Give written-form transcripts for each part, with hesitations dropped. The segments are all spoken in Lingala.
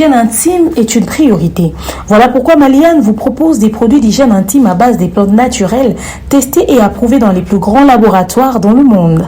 l'hygiène intime est une priorité. Voilà pourquoi Maliane vous propose des produits d'hygiène intime à base des plantes naturelles testés et approuvés dans les plus grands laboratoires dans le monde.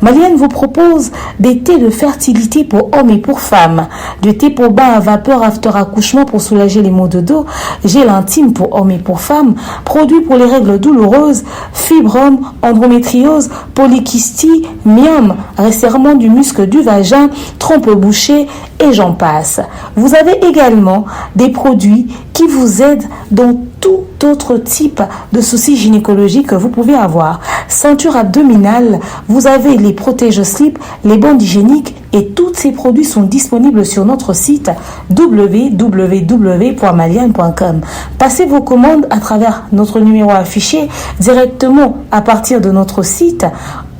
Maliane vous propose des thés de fertilité pour hommes et pour femmes, du thé pour bain à vapeur after accouchement pour soulager les maux de dos, gel intime pour hommes et pour femmes, produits pour les règles douloureuses, fibrome, endométriose, polykystie, myome, resserrement du muscle du vagin, trompe bouchée et j'en passe. Vous avez également des produits qui vous aident dans tout autre type de soucis gynécologiques que vous pouvez avoir. Ceinture abdominale, vous avez les protège-slip, les bandes hygiéniques et tous ces produits sont disponibles sur notre site www.maliane.com. Passez vos commandes à travers notre numéro affiché directement à partir de notre site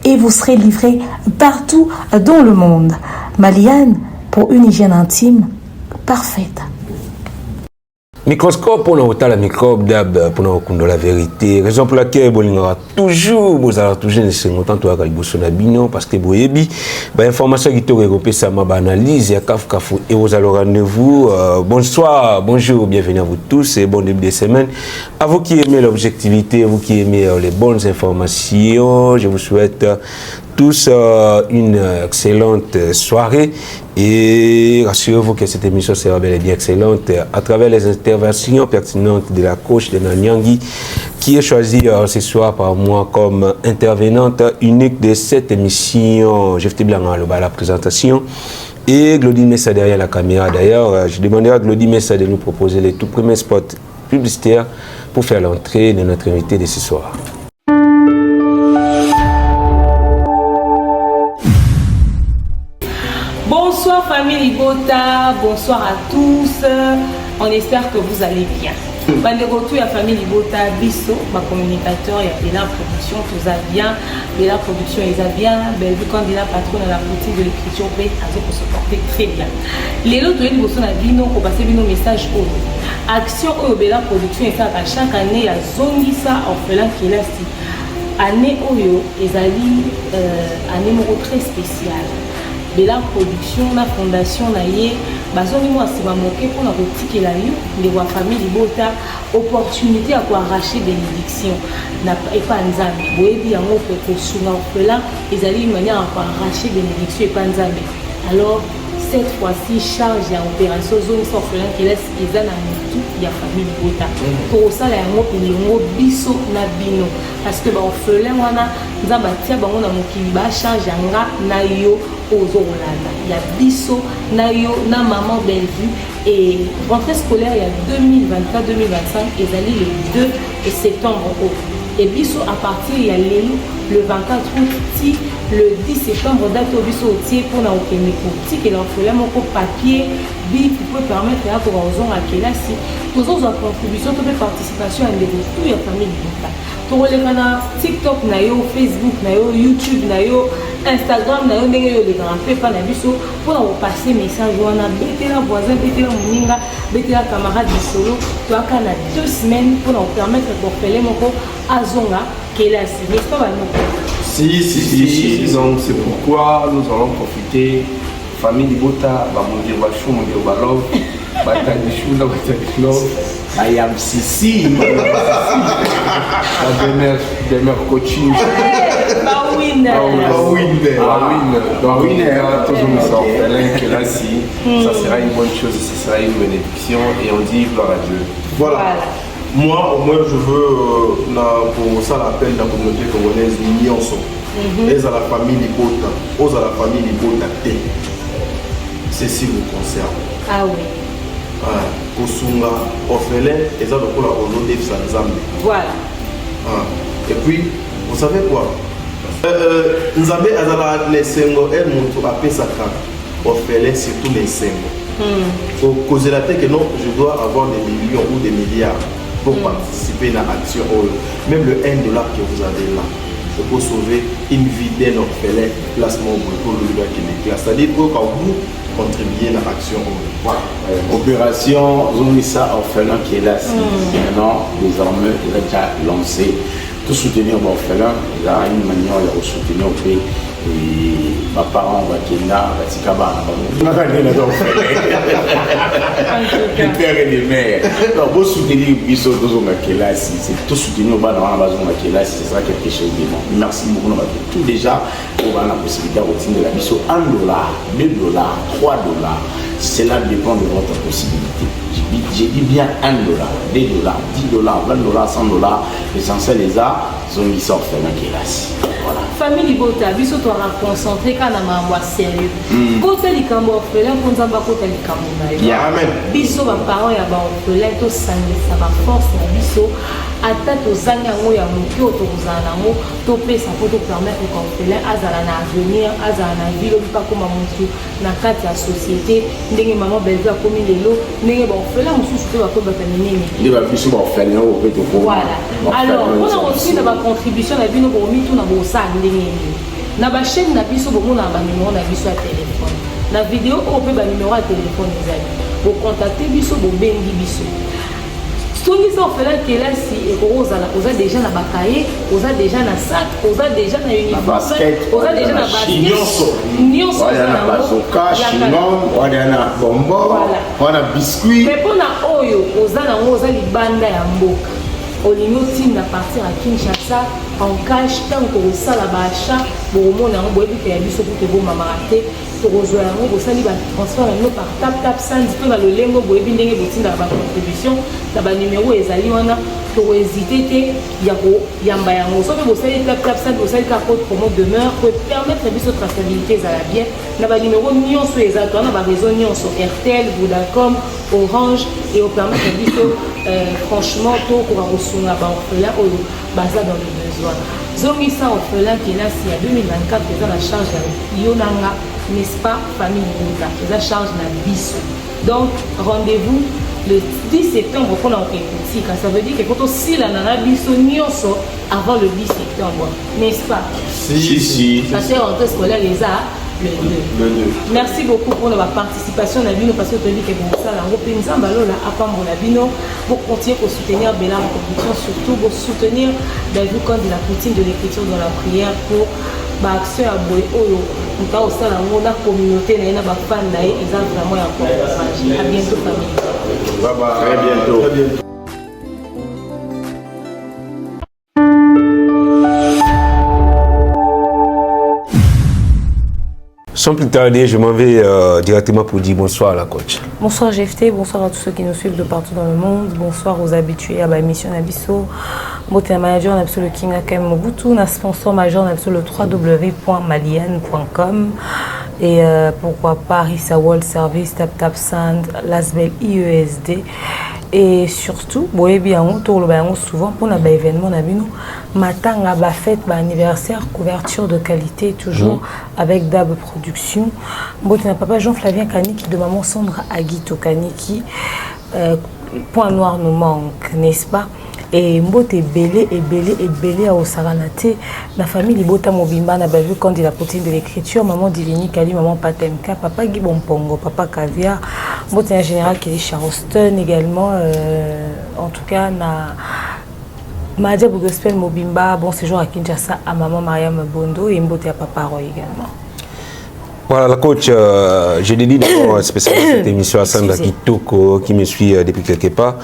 et vous serez livré partout dans le monde. Maliane, pour une hygiène intime parfaite. Microscope pour nous la microbe d'ab pour nous la vérité. Raison pour laquelle vous allez toujours longtemps parce que vous avez information qui te regroupée ça ma analyse et kafou et vous allez rendez-vous. Bonsoir, bonjour, bienvenue à vous tous et bon début de semaine. À vous qui aimez l'objectivité, à vous qui aimez les bonnes informations, je vous souhaite tous une excellente soirée et rassurez-vous que cette émission sera bel et bien excellente à travers les interventions pertinentes de la coach de Nanyangui qui est choisie ce soir par moi comme intervenante unique de cette émission. Je vais bien à la présentation et Glody Messa derrière la caméra. D'ailleurs, je demanderai à Glody Messa de nous proposer les tout premiers spots publicitaires pour faire l'entrée de notre invité de ce soir. Bonsoir famille Libota, bonsoir à tous, on espère que vous allez bien. Bandegotou ya famille Libota, Bisso, ma communicateur, il y a Bella Production, tout ça bien, Bella Production, ils a bien, vu quand il a patron dans la boutique de l'écriture, il a se porter très bien. Les autres, ils sont à Bino, pour passer Bino message au Action au Bella Production, et ça, à chaque année, il y a Zongisa orphelin qui est là. Année Oyo, ils ont un numéro très spécial. Bella Production, la fondation naie, bazoni moi c'est ma moqué pour la boutique et la yo, les wa famille Libota, opportunité à quoi arracher bénédiction, n'a pas nzambe. Boye bi yango pe ko sunga opela, ils allaient une manière à quoi arracher bénédiction et pas nzambe. Alors cette fois-ci charge à opération zone orphelin qui laisse les ana tout ya famille Libota. Pour ça la yango pe yango biso na bino parce que ba orphelin wana nzamba tia bango na mokili ba charge anga na yo il y a Bisso, Nayo, na maman Bellevue et rentrée scolaire il y a 2024-2025 et d'aller le 2 septembre. Et Bisso à partir il y a le 24 août, le 10 septembre date au Bisso pour la boutique et l'orphelin mon papier qui peut permettre à pour aux à quelle si tous autres contributions toute participation à tout la famille pour les canaux TikTok nayo Facebook nayo YouTube nayo Instagram nayo ndenge les grands pas na biso pour nous passer message wana betela voisin betela moninga betela camarade du solo toi kana 2 semaines pour nous permettre pour faire moko azonga kela si n'est pas si donc c'est pourquoi nous allons profiter famille Libota ba mondial ba chou mondial ba love ba tani chou na ba tani love I am Sissi la demeure coaching Bawin toujours nous orphelins que là si ça sera une bonne chose, ce sera une bénédiction et on dit gloire à Dieu. Voilà. Moi au moins je veux pour ça l'appel de la communauté congolaise Nyonso et à la famille Libota, aux à la famille Libota T. Ceci vous concerne. Ah oui. Kosunga orphelin et ça donc la aujourd'hui Nzambe. Voilà. Et puis vous savez quoi? Nzambe azala les sengo et mutu apesaka orphelin surtout les sengo. Pour causer la tête que non, je dois avoir des millions ou des milliards pour participer à l'action. Même le $1 que vous avez là, c'est pour sauver une vie d'un orphelin, placement pour le gars qui est classe. C'est-à-dire que quand vous contribuez à l'action, voilà. Opération Zomissa orphelin qui est là, maintenant désormais il a déjà lancé. Tout soutenir l'orphelin, il y a une manière de soutenir au pays. Et mes parents, les pères et les mères. Donc, vous soutenir Bisso dans la classe, c'est tout soutenir au bas dans la classe, c'est ça quelque chose de bon. Merci beaucoup. Tout déjà, on a la possibilité de retirer la Bisso $1, $2, $3. Cela dépend de votre possibilité. J'ai dit bien $1, $2, $10, $20, $100. L'essentiel les arts, ils sont orphelins qui est là. Voilà. Famille Libota, biso to ra concentré kana mambo sérieux. Kota likambo orphelin pour nzamba kota likambo na yo. Amen. Biso ba parents ya ba orphelin to sangisa ba force na biso ata to zanga ngo ya mukio to kuzana ngo to pesa pour to permettre que orphelin azala na avenir, azala na vie lo pas comme mutu na kati ya société ndenge maman belza komi lelo ndenge ba orphelin mususu to ba ko ba nini. Ndi ba biso ba orphelin o pe to ko. Voilà. Alors, on a aussi de ma contribution à bino bo mi tout na bo sa ndenge ni. Na ba chaîne na biso bo mona ba numéro na biso ya téléphone. Na vidéo o pe ba numéro ya téléphone ezali. Bo contacter biso bo bengi biso. Soki ça orphelin qui est là si et oza déjà na bakaye, oza déjà na sac, oza déjà na uniforme, oza déjà na basket. Nyonso na bazoka, chignon, oza na bonbon, oza na biscuit. Mais pour na oyo oza na oza libanda ya mboka. Olingo tinda partir à Kinshasa en cash tant que ça la bacha pour mon an boyebi ke biso pour que bo mama raté to rejoindre yango bo sali ba transfert yango par tap sans peu na le lengo boyebi ndenge botinda ba contribution na ba numéro ezali wana to hésiter te ya ko yamba yango so que bo sali tap sans bo sali ka code promo demeure pour permettre biso traçabilité za la bien na ba numéro nyonso ezali na ba réseau nyonso RTL, Vodacom, Orange et au permettre biso franchement tout pour reçoit ba orphelin ou basé dans le besoin. Zongi ça orphelin qui est là si à 2024 ils ont la charge de Yonanga, n'est-ce pas, famille Libota, ils ont la charge de Bisso. Donc rendez-vous le 10 septembre pour l'enquête. Ça veut dire que quand aussi la nana Bisso nyonso avant le 10 septembre, n'est-ce pas? Si. Ça c'est rentrée scolaire les arts. Le 2. Merci beaucoup pour votre participation à Bino parce que tu dis que vous ça la repensant balola apambo la Bino pour continuer à soutenir Bella Production, surtout pour soutenir David quand de la routine de l'écriture dans la prière pour l'action à Boé Oyo. Nous avons aussi la communauté na ba fan na ils ont vraiment encouragé. À bientôt famille. Bye bye. Très bientôt. Très bientôt. Sans plus tarder, je m'en vais directement pour dire bonsoir à la coach. Bonsoir GFT, bonsoir à tous ceux qui nous suivent de partout dans le monde, bonsoir aux habitués à l'émission Nabiso, Boté manager Nabiso le King Akem Mobutu, na sponsor majeur Nabiso le www.malian.com et pourquoi pas Rissa World Service, Tap Sand, Lasbel IESD. Et surtout, souvent pour un événement, matanga ba fête, ba anniversaire, couverture de qualité, toujours avec Dab Production. Papa Jean-Flavien Kaniki de maman Sandra Aguito Kaniki. Point noir nous manque, n'est-ce pas? Et Mbote belé à Osaranate, la famille Libota Mobimba n'a pas vu quand il a poutine de l'écriture, maman Divini Kali, maman Patemka, papa Gibon Pongo, papa Caviar, Mbote un général qui est Charleston également, en tout cas, na Madia Gospel Mobimba, bon séjour à Kinshasa, à maman Mariam Bondo et Mbote à papa Roy également. Voilà, la coach, je dédie d'abord spécialement cette émission à Sandra Kitoko qui me suit depuis quelque part.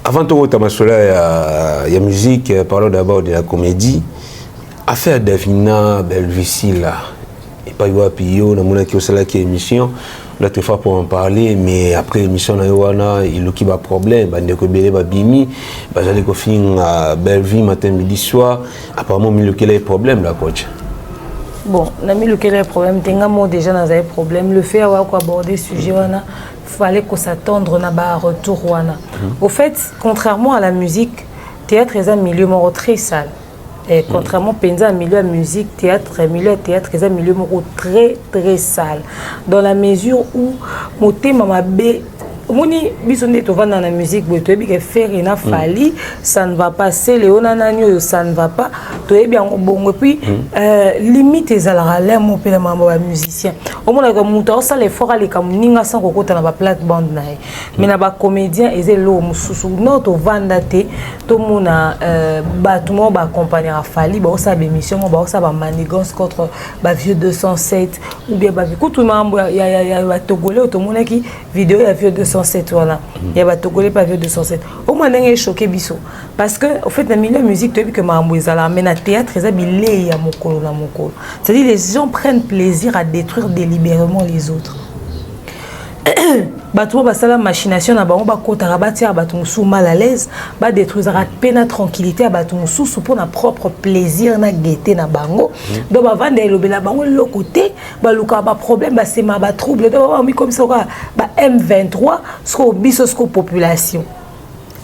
Avant tout, il y a musique, parlons d'abord de la comédie. Affaire Davina, Belvici, là. Et pas y Pio, on a qui est émission. Là, tu fais pour en parler, mais après l'émission, il y a un problème. Il y a un bimi, il y a un Belvi, matin, midi, soir. Apparemment, il y a un problème, la coach. Bon, on a mis le problème. Déjà, dans un problème. Le fait d'avoir abordé ce sujet, il fallait qu'on s'attendre à un retour. Au fait, contrairement à la musique, théâtre est un milieu très sale. Et contrairement à un milieu de musique, théâtre est un milieu très très sale. Dans la mesure où mon thème moni biso nde tovanda na musique boye toyebi ke faire ena fali ça ne va pas se leona nani oyo ça ne va pas toyebi yango bongo puis limite ezalaka lemo mpe na mambo ya musicien omonaka moto aosala effort aleka moninga sans kokota na baplate bande na ye mais na bacomédien eza eloo mosusu no tovanda te tomona bato moko baacompagnera fali baosala bémission moko baosala bamanigance contre bavieux 207 ou bien kutu mambo ya batogolais oyo tomonaki vidéo ya vieux 207 wana ya batogolais pas vieux 207 au moins ndenge choqué biso parce que au fait na milieu musique tu as vu que mambo ezala mais na théâtre eza bilei ya mokolo na mokolo c'est-à-dire les gens prennent plaisir à détruire délibérément les autres bato basala machination na bango bakotaka batia bato mosusu mal à l'aise badétruisaka mpe na tranquillité ya bato mosusu mpo na propre plaisir na gaieté na bango donc bavanda elobela bango eloko te balukaka baproblème basema batrouble donc babaomikomisa oka ba M23 soko biso soko population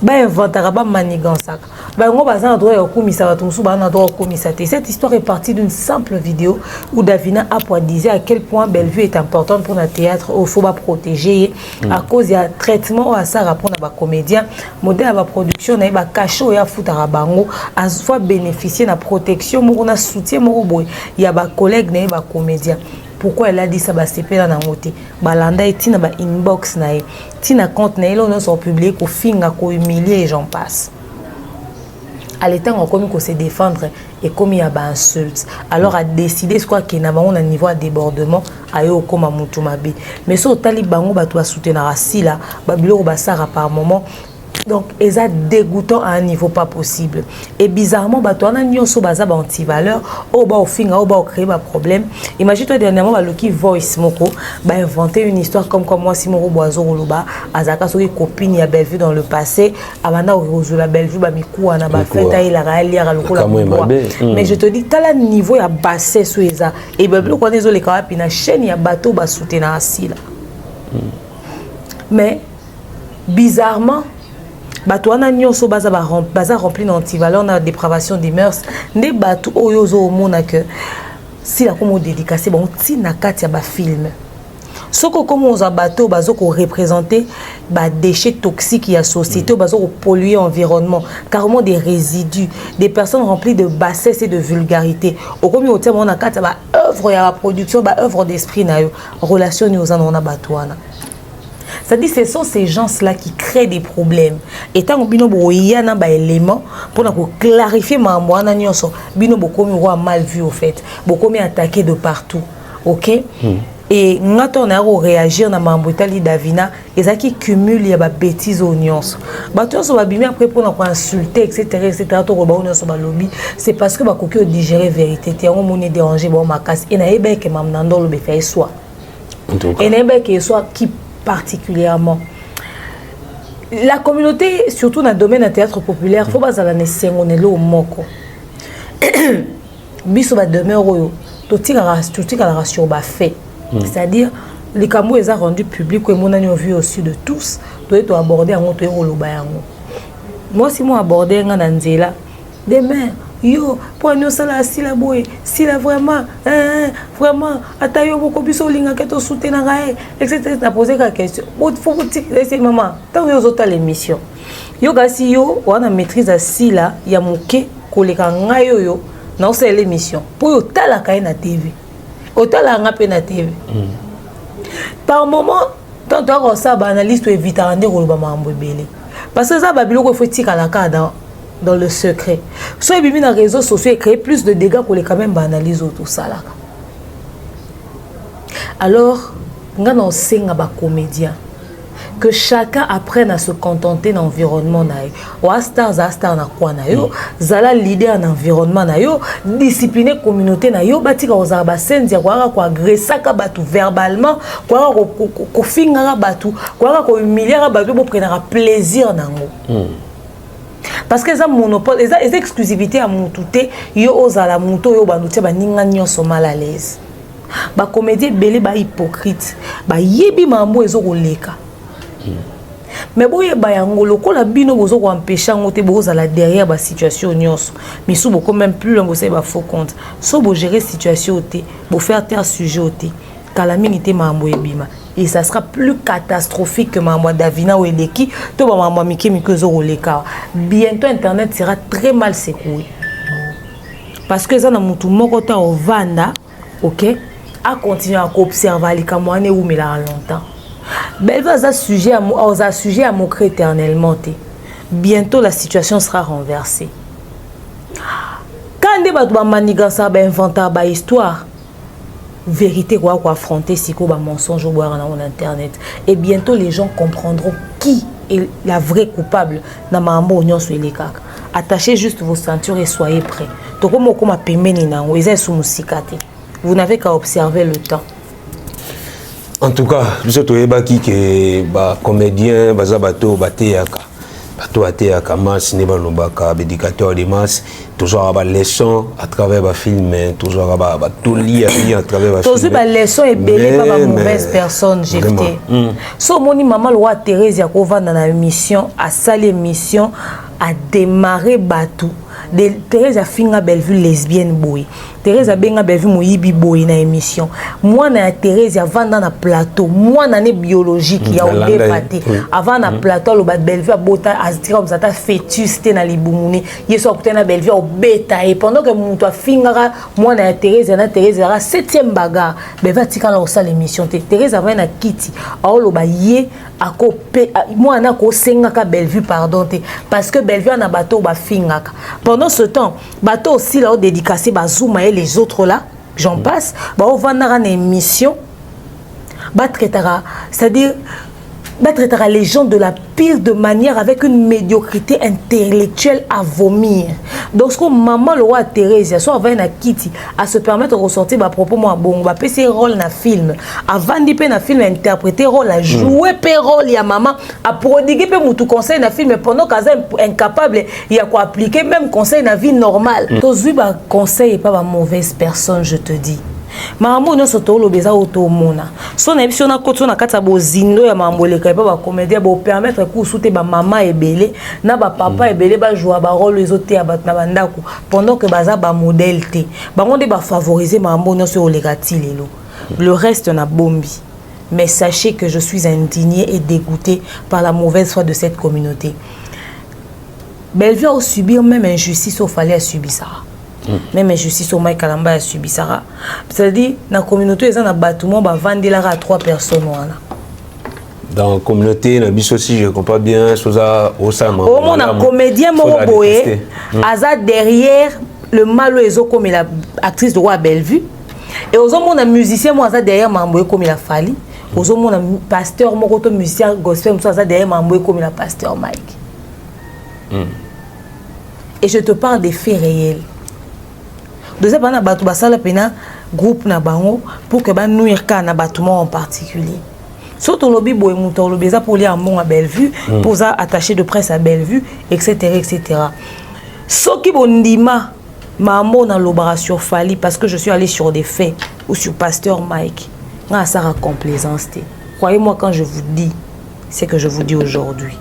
bainventaka bamanigansaka bango baza na droit ya kokumisa bato mosusu baza na droit ya kokumisa te. Cette histoire est partie d'une simple vidéo où Davina Apwa disait à quel point Bellevue est importante pour le théâtre, il faut pas protéger à cause il y a traitement à ça rapport à ba comédien modèle à ba production na ba cachot ya futara bango à fois bénéficier na protection mo na soutien mo boy il y a ba collègue na ba comédien. Pourquoi elle a dit ça? C'est pas dans la balanda et tina ba inbox na tina compte na on sont publié ko finga ko humilier et j'en passe. À l'état on commis qu'on se défendre et comme il y a ba insulte. Alors a décidé ce quoi qu'il n'a pas un niveau à débordement ayo comme mutumabi. Mais so tali bango ba to soutenir assi là ba biloko ba sara par moment. Donc, ils sont dégoûtants à un niveau pas possible. Et bizarrement, on a mis un anti-valeur, au bas au fin, au bas au créer un problème. Imagine-toi dernièrement, le Voice Moko a inventé une histoire comme moi, si mon boiseau ou l'oba, Azaka, sur les copines, il y a Bellevue dans le passé, Amanda ou la Bellevue, Mikou, on a fait, il a réalisé le mais je te dis, tu as le niveau, il y a bassé sur les a. Et Bellevue, quand ils ont les carapes, il y a une chaîne, il y a bateau, il y a soutien assis là. Mais, bizarrement, bato wana nyonso baza rempli d'antivaleur na dépravation des mœurs nde bato oyo zo mona que si la comme dédicacé bon tina kati ya ba film soko comme on za bato bazo ko représenter ba déchets toxiques ya société bazo ko polluer environnement carrément des résidus des personnes remplies de bassesse et de vulgarité au comme au terme on a kati ba œuvre ya production ba œuvre d'esprit na yo relation ni ozana on a bato wana. C'est-à-dire ce sont ces gens-là qui créent des problèmes. Et tant que bino y a un élément pour clarifier ma moana nyonso bino beaucoup mal vu au fait, beaucoup attaqué de partout. OK? Et quand on a réagir na mambutali Davina, et ça qui cumule ya ba bêtises aux nyonso. Ba to so ba bimi après pour insulter etc. to ko ba nyonso ba lobby, c'est parce que ba koki digérer vérité, ti on moni déranger ba ma casse et na ebe ke mam nando lo be fait soit. Et na ebe ke soit qui particulièrement la communauté surtout dans le domaine du théâtre populaire faut pas la nesengonelo moko biso ba demeure oyo to tika la sur ba fait c'est-à-dire les camo les a rendu public et mon a vu aussi de tous to aborder en to oloba yango moi si moi aborder nga nzela demain yo pour nous ça là si la boy si la vraiment atayo beaucoup biso linga que to soutenir etc. t'as posé la question faut que maman tant que autres l'émission yo gasi yo on a maîtrise à si là ya moké koleka ngayo yo na c'est l'émission pour yo tala ka na TV otala nga pe na TV par moment tant que ça ba analyste évite à rendre ko ba mambo belé parce que ça ba biloko faut tika la cadre dans le secret. Soit il y a réseaux sociaux et créer plus de dégâts pour les quand même banaliser tout ça là. Alors, nous avons un comédien que chacun apprenne à se contenter dans l'environnement naï. Ou star na quoi naïo, zala leader en environnement naïo, discipliner communauté naïo, bati ka ozarba senzi kwa ko agresser ka batu verbalement, kwa ko finga batu, kwa ko humilier batu pour prendre plaisir nango. Parce que les monopole, les exclusivités à montouté, yo ozala monto yo banutia ba ninga nyonso mal à l'aise. Ba comédie belé ba hypocrite, ba yebi mambo ezo koleka. Mais boye ba yango lokola bino bozo ko empêcher ngote bozala derrière ba situation nyonso. Mais sou beaucoup même plus long vous ba faux compte. So bo gérer situation té, bo faire taire sujet té. Kalamingité mambo ebima. Et ça sera plus catastrophique que mambo Davina ou Eleki. Tout ba mambo Mike Mikezo Oleka. Bientôt Internet sera très mal secoué. Parce que ça na mutu moko ta au vanda, ok, à continuer à observer les camoines ou mais là longtemps. Belle va sujet à moquer éternellement. Bientôt la situation sera renversée. Quand des bateaux manigança ba inventer ba histoire, vérité quoi affronter si quoi mensonge ou en internet. Et bientôt les gens comprendront qui est la vraie coupable na mambo onyon sur les cacs. Attachez juste vos ceintures et soyez prêts. Vous n'avez qu'à observer le temps. En tout cas, nous sommes tous les comédiens, bateau à masse, éducateur de masse, toujours à leçon à travers les films, toujours à tout lire à travers les films. Toujours à leçon et belé par la mauvaise personne, j'ai fait. So moni maman loi Thérèse Yakova dans la mission, à salle émission, à démarrer bateau. Thérèse a fini Bellevue lesbienne boy. Thérèse a benga Bellevue moyibi boy na émission. Moi na Thérèse a vanda na plateau. Moi na biologique ya au dépaté. Avant na plateau le Bellevue a bota azitira comme ça ta fœtus té na libumuni. Yeso akuté na Bellevue au bêta et pendant que mon toi fingara moi na Thérèse a 7e bagarre. Beva tika la osa l'émission. Thérèse avait na kiti. A lo ba yé a copé moi na ko senga ka Bellevue pardon parce que Bellevue na bateau ba fingaka. Pendant ce temps, bateau aussi là dédicacé ba Zouma et les autres là, j'en passe, bah on va dans une émission, c'est-à-dire battre les gens de la pire de manière avec une médiocrité intellectuelle à vomir. Donc ce que maman le roi Thérèse, soit avant na Kitty, à se permettre de ressortir à propos moi bon, on va passer rôle dans film, avant de faire un film interpréter rôle, à jouer rôle ya maman, à prodiguer peu tout conseil dans film pendant qu'elle est incapable il y a quoi appliquer même conseil dans vie normale. Tous ba conseil pas ma mauvaise personne, je te dis. Maman no soto lo beza auto mona so na biso na koto na kata bozindo ya mamboleka pa ba comédien bo permettre ku souté ba maman ebele na ba papa ebele ba jouer ba rôle les autres ya batna bandako pendant que baza ba modèle té bango de ba favoriser maman no sur legati lelo le reste na bombi. Mais sachez que je suis indigné et dégoûté par la mauvaise foi de cette communauté. Bellevue a subir même injustice au fallait subir ça. Même injustice au Mike Kalamba a subi ça. C'est-à-dire, dans la communauté, il y a un bâtiment qui vend à 3 personnes. Dans la communauté, dans la aussi, je ne comprends pas bien. Au moins, un comédien Moroboé, Aza derrière le malo comme l'actrice de Roi Bellevue. Et aux hommes, un musicien, moi, derrière Mamboé comme il a fallu. Aux hommes, un pasteur, un musicien gospel, moi, derrière Mamboé comme il a pasteur Mike. Et je te parle des faits réels. Deuxième bana batu basala pena groupe na bango pour que ba nuire ka na bâtiment en particulier. Surtout lobby boy muto lobby za pour lire bon à Bellevue pour ça attaché de presse à Bellevue etc etc. Soki bondima mambo na lobara sur Fali parce que je suis allé sur des faits ou sur pasteur Mike. Na ça ra complaisance. Croyez-moi quand je vous dis c'est que je vous dis aujourd'hui.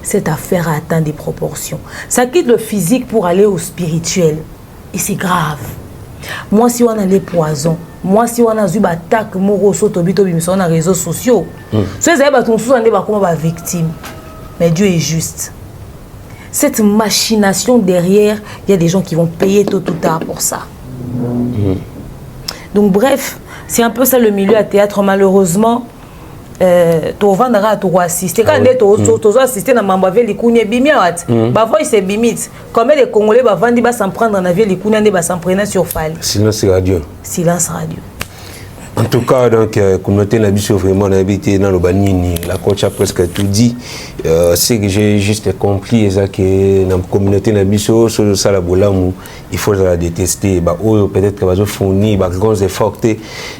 Cette affaire a atteint des proportions. Ça quitte le physique pour aller au spirituel. Et c'est grave. Moi, si on a les poisons, moi, si on a eu attaque, moro sotobito bimso on a réseaux sociaux. C'est ça, on sous on comme victime. Mais Dieu est juste. Cette machination derrière, il y a des gens qui vont payer tôt ou tard pour ça. Donc bref, c'est un peu ça le milieu à théâtre malheureusement. Tu vas assister quand tu assister na mambavé likunya bimiat ba voix c'est bimit comme les Congolais ba vandi ba s'en prendre na vie likunya ne ba s'en prendre sur Fali silence radio en tout cas donc communauté na biso vraiment na habité dans le banini la coach a presque tout dit c'est que j'ai juste compris ça que dans la communauté na biso sur ça la bolamu il faut la détester ba peut-être que va fournir ba grands efforts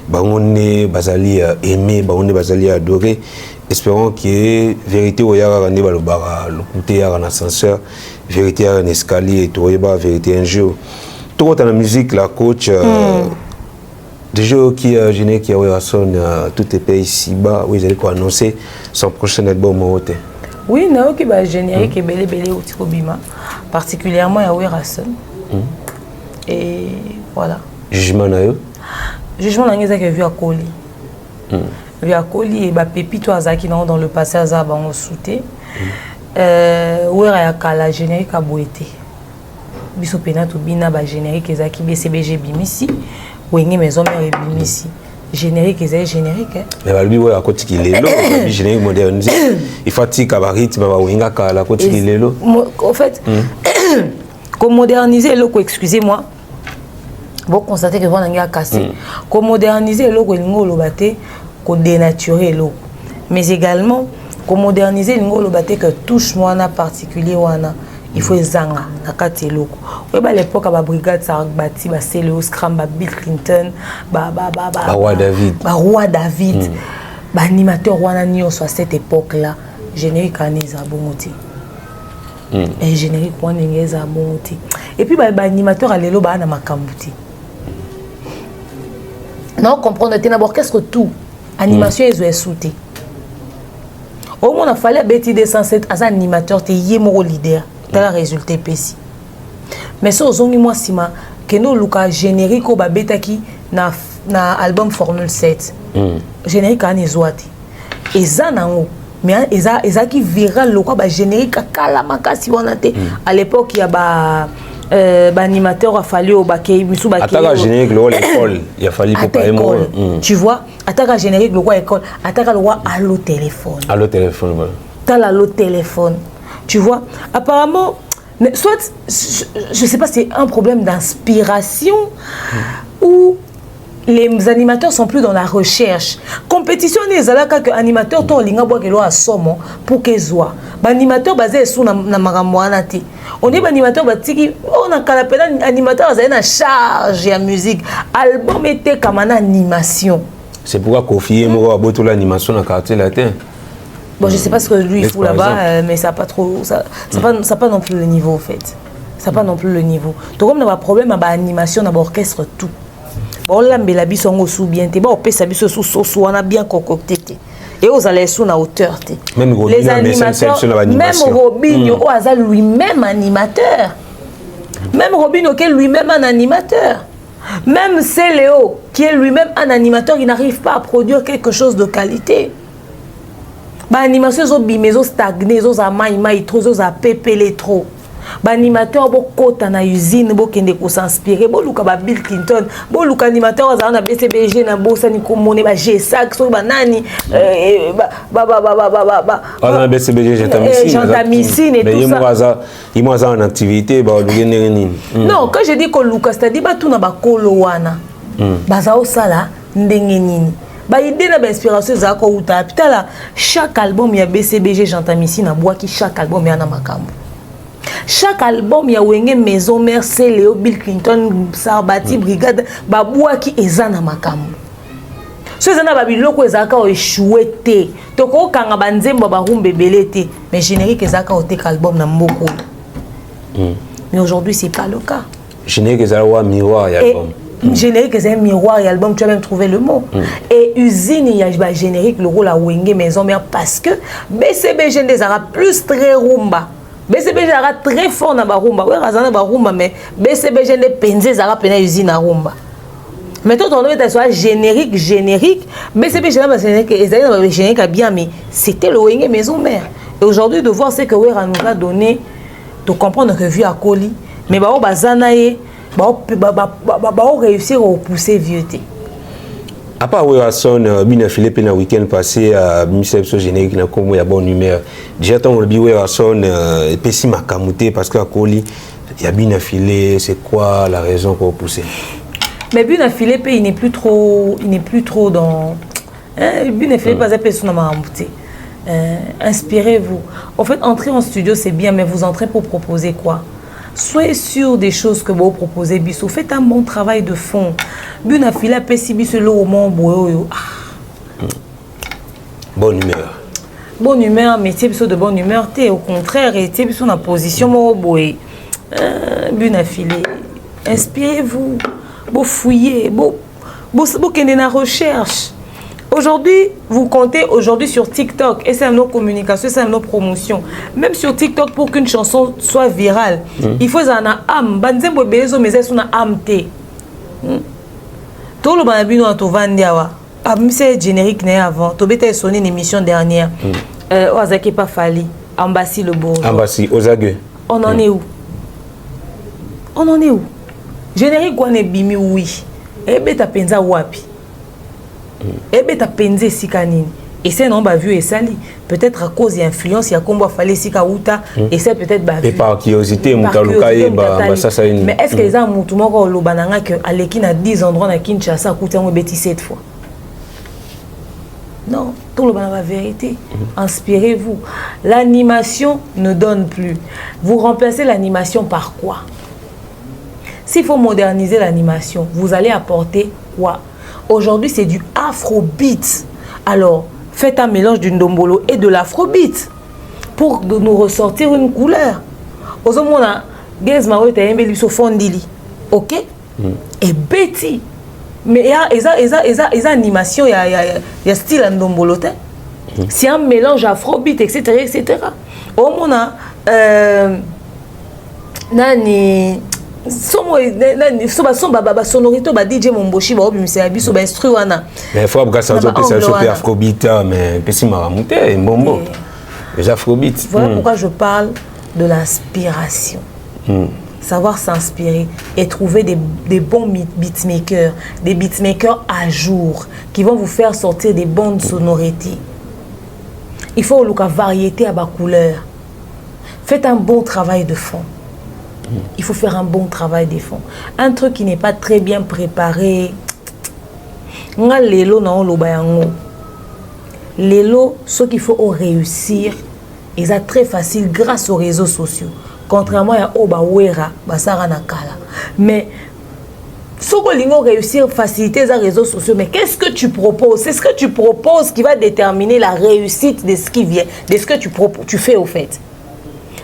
ba on est bazali aimer ba on est bazali adorer espérons que vérité au yara ne ba le bara le côté yara na ascenseur vérité en escalier et tout ba vérité un jour tout dans la musique la coach déjà qui a géné qui a son tout est pays ici bas où ils allaient quoi annoncer son prochain album au hôtel. Oui, non qui va générer qui belé au Tikobima particulièrement à Werason. Et voilà. Jugement na yo. Jugement na ngeza que vu à Koli. via Koli et ba pépito azaki dans le passé aza bango souté wera ya kala générique a boité biso pena to bina ba générique ezaki BCBG bimisi wenge maison mère bimisi générique ezali générique mais ba lui wa koti kilelo bi générique modernisé il faut tika ba rythme ba wenga kala koti kilelo en fait comme moderniser le excusez-moi vous constatez que vous avez cassé comme moderniser le ko dénaturer l'eau mais également comme moderniser le que touche moi en particulier wana il faut zanga na kati loko ouais ba l'époque ba brigade ça bâti ba Céléo Scram ba Bill Clinton ba roi David ba animateur wana nyonso à cette époque là générique aneza bomoti et générique wana ngeza bomoti et puis ba animateur à lelo ba na makambuti non comprendre t'es d'abord qu'est-ce que tout animation est souté au moins on a fallu bêti 207 as animateur t'es yemo leader t'as le résultat péci mais ça aux moi sima que nous luka générique au babetaki na album Formule 7 générique an ezwati eza nango mais eza qui viral le quoi ba générique kala makasi bonate à l'époque il y a ba animateur a fallu au baquet misu baquet attaque générique le l'école il a fallu pour pas école tu vois attaque générique le roi école attaque le roi allo téléphone voilà t'as l'allo téléphone tu vois apparemment soit je sais pas c'est un problème d'inspiration ou les animateurs sont plus dans la recherche. Compétition les alaka que animateur to linga boa ke lo asomo pour que soit. Ba animateur basé sur na makamwana ti. On est animateur batiki on a kalapela animateur ça na charge ya musique. Album était comme une animation. C'est pourquoi Kofi mo a boto l'animation na quartier latin. Bon je sais pas ce que lui il fout là-bas mais ça pas trop ça pas non plus le niveau en fait. Ça pas non plus le niveau. Donc comme on a un problème à ba animation na orchestre tout. Bon là mais la biso ngo sous bien té bon on peut sa biso sous on a bien concocté et aux allez sous na hauteur té même les animateurs même Robinho au hasard lui-même animateur même Robinho qui est lui-même un animateur même Céléo qui est lui-même un animateur il n'arrive pas à produire quelque chose de qualité ba animation zo bimezo stagné zo za mai trop zo za pépélé trop ba animateur bo kota na usine bo kende ko s'inspirer bo luka ba Bill Clinton bo luka animateur za na BCBG na bosa ni ko mone ba G5 so ba nani ba BCBG Gentamicine et tout ça mais moi ça en activité ba nini non quand je dis ko luka c'est-à-dire ba tout na ba kolo wana ba za osala ndenge nini ba idée na ba inspiration za ko uta pitala chaque album ya BCBG Gentamicine na bois qui chaque album ya na makambo. Chaque album, il y a une maison mère, Céléo, Bill Clinton, Sarbati, Brigade, Baboua qui est dans ma cam. Ce qui est dans Babiloko, ils ont échoué. Donc, quand on a dit que mais générique, ils ont été album dans beaucoup. Mais aujourd'hui, ce n'est pas le cas. Générique, ils ont un miroir et album. Générique, c'est un miroir et album, tu as même trouvé le mot. Et usine, il y a générique, le rôle à Wenge maison mère, parce que BCBG des Arabes plus très rumba. BCBG a très fort na barumba ouais razana barumba mais BCBG ne penze zara pena usine na rumba mais toi on met soit générique BCBG na générique ezali générique bien mais c'était le Wenge maison mère et aujourd'hui de voir c'est que Wera nous a donné de comprendre que vu à Koli mais ba bazana ye ba réussir à repousser vieuté. À part Werason, bien Philippe le week-end passé à Michel générique na comme il y a bonne humeur. Déjà ton le Werason pessi makamouté parce que à Koli il y a bien affilé, c'est quoi la raison pour pousser? Mais bien Philippe il n'est plus trop dans bien Philippe pas pessi na makamouté. Inspirez-vous. En fait entrer en studio c'est bien mais vous entrez pour proposer quoi? Soyez sûr des choses que vous proposez, Bissou. Faites un bon travail de fond. Bonne humeur. Bonne humeur, mais c'est de bonne humeur. Au contraire, c'est dans la position. Bonne affilée. Inspirez-vous. Vous fouillez. Vous avez la recherche. Aujourd'hui, vous comptez sur TikTok et c'est nos communications, c'est nos promotions. Même sur TikTok, pour qu'une chanson soit virale, il faut un âme. Banzembo bezo mais c'est une âme té. Tout le monde a vu dans ton vandiawa. c'est générique avant. Tu as sonné une émission dernière. Ozaki pas Fali. Ambassi le bourgeois. Ambassi, Ozague. On en est où? On en est où? Générique on est bimi oui. Ebe ta penza wapi. Ebe ta penze sikanini. Et c'est non ba vu et sali. Peut-être à cause d'influence, il y a combo fallait sika outa et c'est peut-être ba vu. Et par curiosité, mutaluka et ça ça une. Mais est-ce que les gens mutumo ko lobananga que aleki na 10 endroits na Kinshasa coûté un bêtis 7 fois? Non, tout le monde a la vérité. Inspirez-vous. L'animation ne donne plus. Vous remplacez l'animation par quoi? S'il faut moderniser l'animation, vous allez apporter quoi? Aujourd'hui, c'est du afrobeat. Alors, faites un mélange du ndombolo et de l'afrobeat pour nous ressortir une couleur. Aujourd'hui, on a Gez Maro et un beluso fondili. Ok? Et Betty. Mais il y a animation, il y a style en ndombolote. C'est un mélange afrobeat, etc. etc. Au moins, nani sonorité ba DJ Momboshi ba obimisa ya biso ba instru wana. Mais faut que ça soit super afrobeat mais pesi maramonté mbombo. Les afrobeat. Voilà pourquoi je parle de l'inspiration. Savoir s'inspirer et trouver des bons beatmakers, des beatmakers à jour qui vont vous faire sortir des bonnes sonorités. Il faut une variété à bas couleur. Faites un bon travail de fond. Il faut faire un bon travail de fond. Un truc qui n'est pas très bien préparé. Lelo, ce qu'il faut réussir, ils sont très facile grâce aux réseaux sociaux. Contrairement à Obawera, Basara Nakala. Mais, si vous voulez réussir, faciliter les réseaux sociaux, mais qu'est-ce que tu proposes? C'est ce que tu proposes qui va déterminer la réussite de ce qui vient, de ce que tu fais au fait.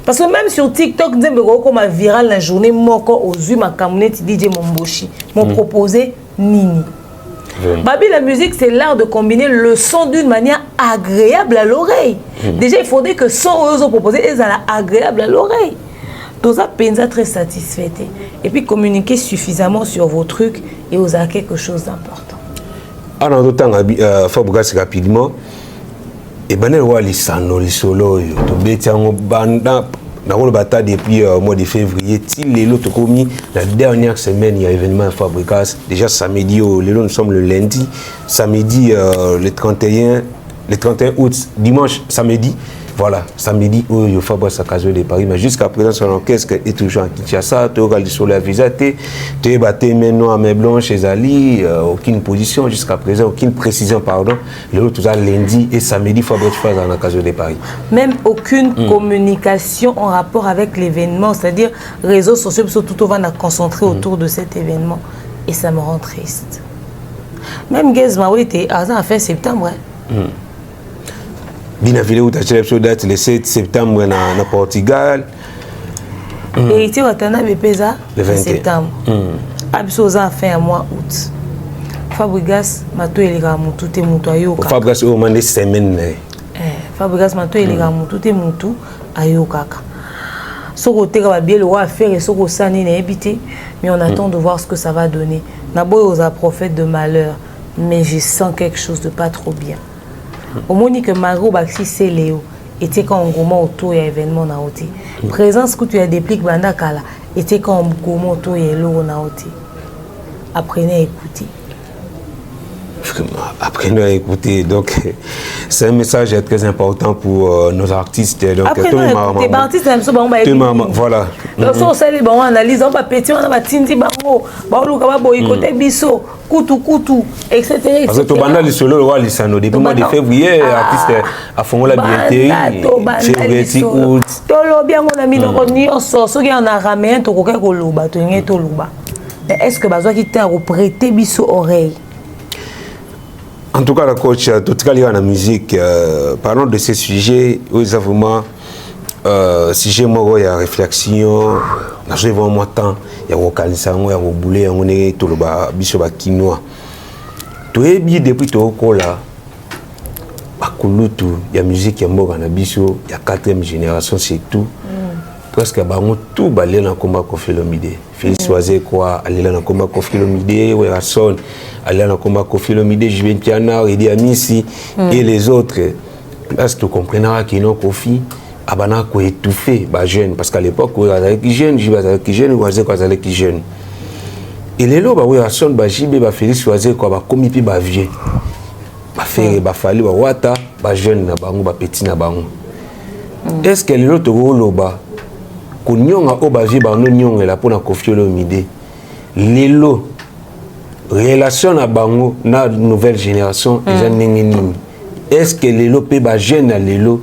Parce que même sur TikTok, comme viral la journée, moi, aux yeux, ma camonnette DJ Momboshi m'ont proposé Nini. Babi, la musique, c'est l'art de combiner le son d'une manière agréable à l'oreille. Déjà, il faudrait que son eux ont proposé est agréable à l'oreille. Donc, ça pensa très satisfait. Et puis, communiquer suffisamment sur vos trucs et vous avez quelque chose d'important. Alors, d'autant, Fabregas rapidement, et ben, les sano, les solos, depuis le mois de février, les lots commis la dernière semaine, il y a événement à Fabregas. Déjà samedi, nous sommes le lundi, samedi le 31 août, dimanche, samedi. Voilà, samedi, il faut Fabregas à Caso de Paris, mais jusqu'à présent, son orchestre est toujours en Kinshasa. Tu as sur la visa, tu es battu maintenant à main blanche chez Ali, aucune position jusqu'à présent, aucune précision, pardon. Le tout ça lundi et samedi, Fabregas à Caso de Paris. Même aucune communication en rapport avec l'événement, c'est-à-dire réseaux sociaux, tout va nous concentrer autour de cet événement. Et ça me rend triste. Même Gizma, oui, tu as fait septembre. Bien où tu as date le 7 septembre na Portugal. Et tu as le 21 septembre. Absolument fin mois août. Fabregas mato elika mutu te mutu ayoka. Fabregas au mandé semaine. Fabregas mato elika mutu te mutu ayoka. Soko teka ba bien le roi faire et soko sani na habité, mais on attend de voir ce que ça va donner. Naboy aux prophètes de malheur, mais je sens quelque chose de pas trop bien. Au moins que Maro Baxi c'est Léo était quand on gomme autour de l'événement na oti. Présence que tu as déplique banda kala était quand on gomme autour de l'eau na oti. Apprenez à écouter. Apprenez à écouter. Donc c'est un message très important pour nos artistes. Donc apprenez à écouter. Les artistes aiment ça, voilà. Donc on sait les bons analyse, on va péter, on va tindi bango, bango kaba boycotter biso. Kutu, etc. Parce que tu as le solo, le roi Lissano, depuis le mois de février, l'artiste a fait la billetterie, février, août. Bien, on a mis dans ce qui en a ramené, tu mais est-ce que besoin qui t'a prêté biso oreille? En tout cas, la coach, tout cas, il y a la musique. Parlons de ces sujets, où ils ont vraiment sujet moi il y a réflexion na je vois moi temps il y a vokalisa il y a boulé on est tout le bas biso ba kinoa to ebi depuis to kola bakulutu ya musique ya mboka na biso ya 4e génération c'est tout presque bango tout balé na combat Koffi Olomide. Félix Oise quoi, aller na combat Koffi Olomide, Werrason, aller na combat Koffi Olomide, Julien Piana, Idi Amisi et les autres. Parce que tu comprendras qu'il y a Koffi, abana ko étouffé ba jeune parce qu'à l'époque on avait qui jeune, je vais avec jeune, Oise quoi avec qui jeune. Et les lots ba Werrason ba Jibé ba Félix Oise quoi ba komi pi ba vieux. Ba faire ba fali ba wata ba jeune na bango ba petit na bango. Est-ce que les lots to loba Konyonga obavi bango nyonga la pona Koffi Olomide. Lelo relation na bango na nouvelle génération eza ndenge nini. Est-ce que lelo pe ba jeune na lelo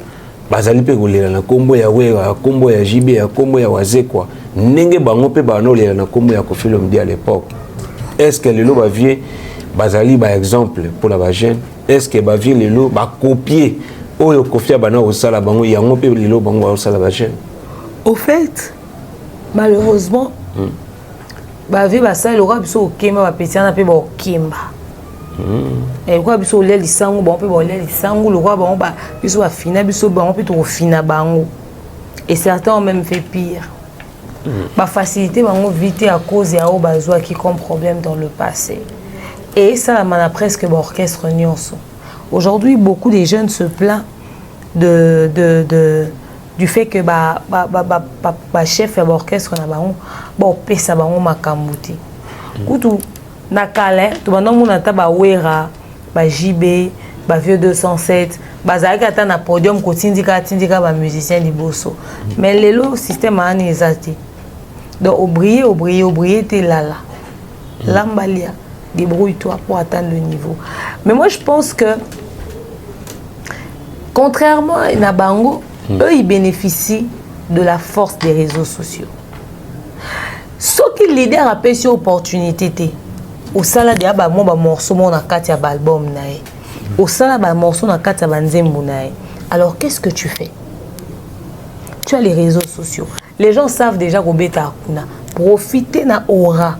bazali pe kolela na kombo ya Wera, kombo ya Jibé, ya kombo ya Waze quoi. Ndenge bango pe bano lela na kombo ya Koffi Olomide à l'époque. Est-ce que lelo ba vie bazali ba exemple pour la ba jeune? Est-ce que ba vie lelo ba copier oyo Koffi bana osala bango yango pe lelo bango osala ba jeune? Au fait, malheureusement, bah vie bah ça le roi biso okema ba petit na pe ba okemba. Et quoi biso le lisango ba on peut ba le lisango le roi ba on ba biso ba fina biso ba on peut to fina bango. Et certains ont même fait pire. Ba facilité bango vite à cause ya o bazwa qui comme problème dans le passé. Et ça la mana presque ba orchestre nyonso. Aujourd'hui, beaucoup de jeunes se plaignent du fait que chef et orchestre na bango bon pesa bango makambuti kutu na kale to bana mona ta ba Wera ba Jibé ba vieux 207 bazalaki ata na podium ko tindika ba musicien liboso mais lelo système ani ezati donc obriller te lala lambalia débrouille-toi pour atteindre le niveau. Mais moi je pense que contrairement à bango, eux, ils bénéficient de la force des réseaux sociaux. Ce qui leader a payé cette opportunité, au salaire de ba morceau na kati ya album nae, au salaire ba morceau na kati ya banzembo nae. Alors qu'est-ce que tu fais? Tu as les réseaux sociaux. Les gens savent déjà qu'on beta kuna. Profiter na aura.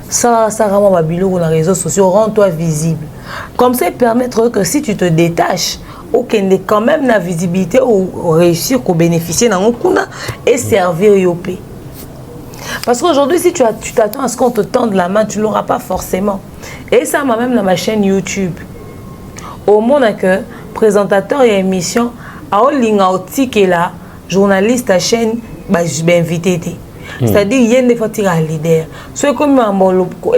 Ça rend ma bilou na réseaux sociaux, rends-toi visible. Comme ça permettre que si tu te détaches aucun quand même la visibilité ou réussir qu'au bénéficier dans kuna et servir yopé. Parce qu'aujourd'hui si tu t'attends à ce qu'on te tende la main, tu l'auras pas forcément. Et ça m'a même dans ma chaîne YouTube. Au monde que présentateur et émission à Olinga Otike là, journaliste à chaîne invité. C'est-à-dire il y a des fois tu as leader. Ceux comme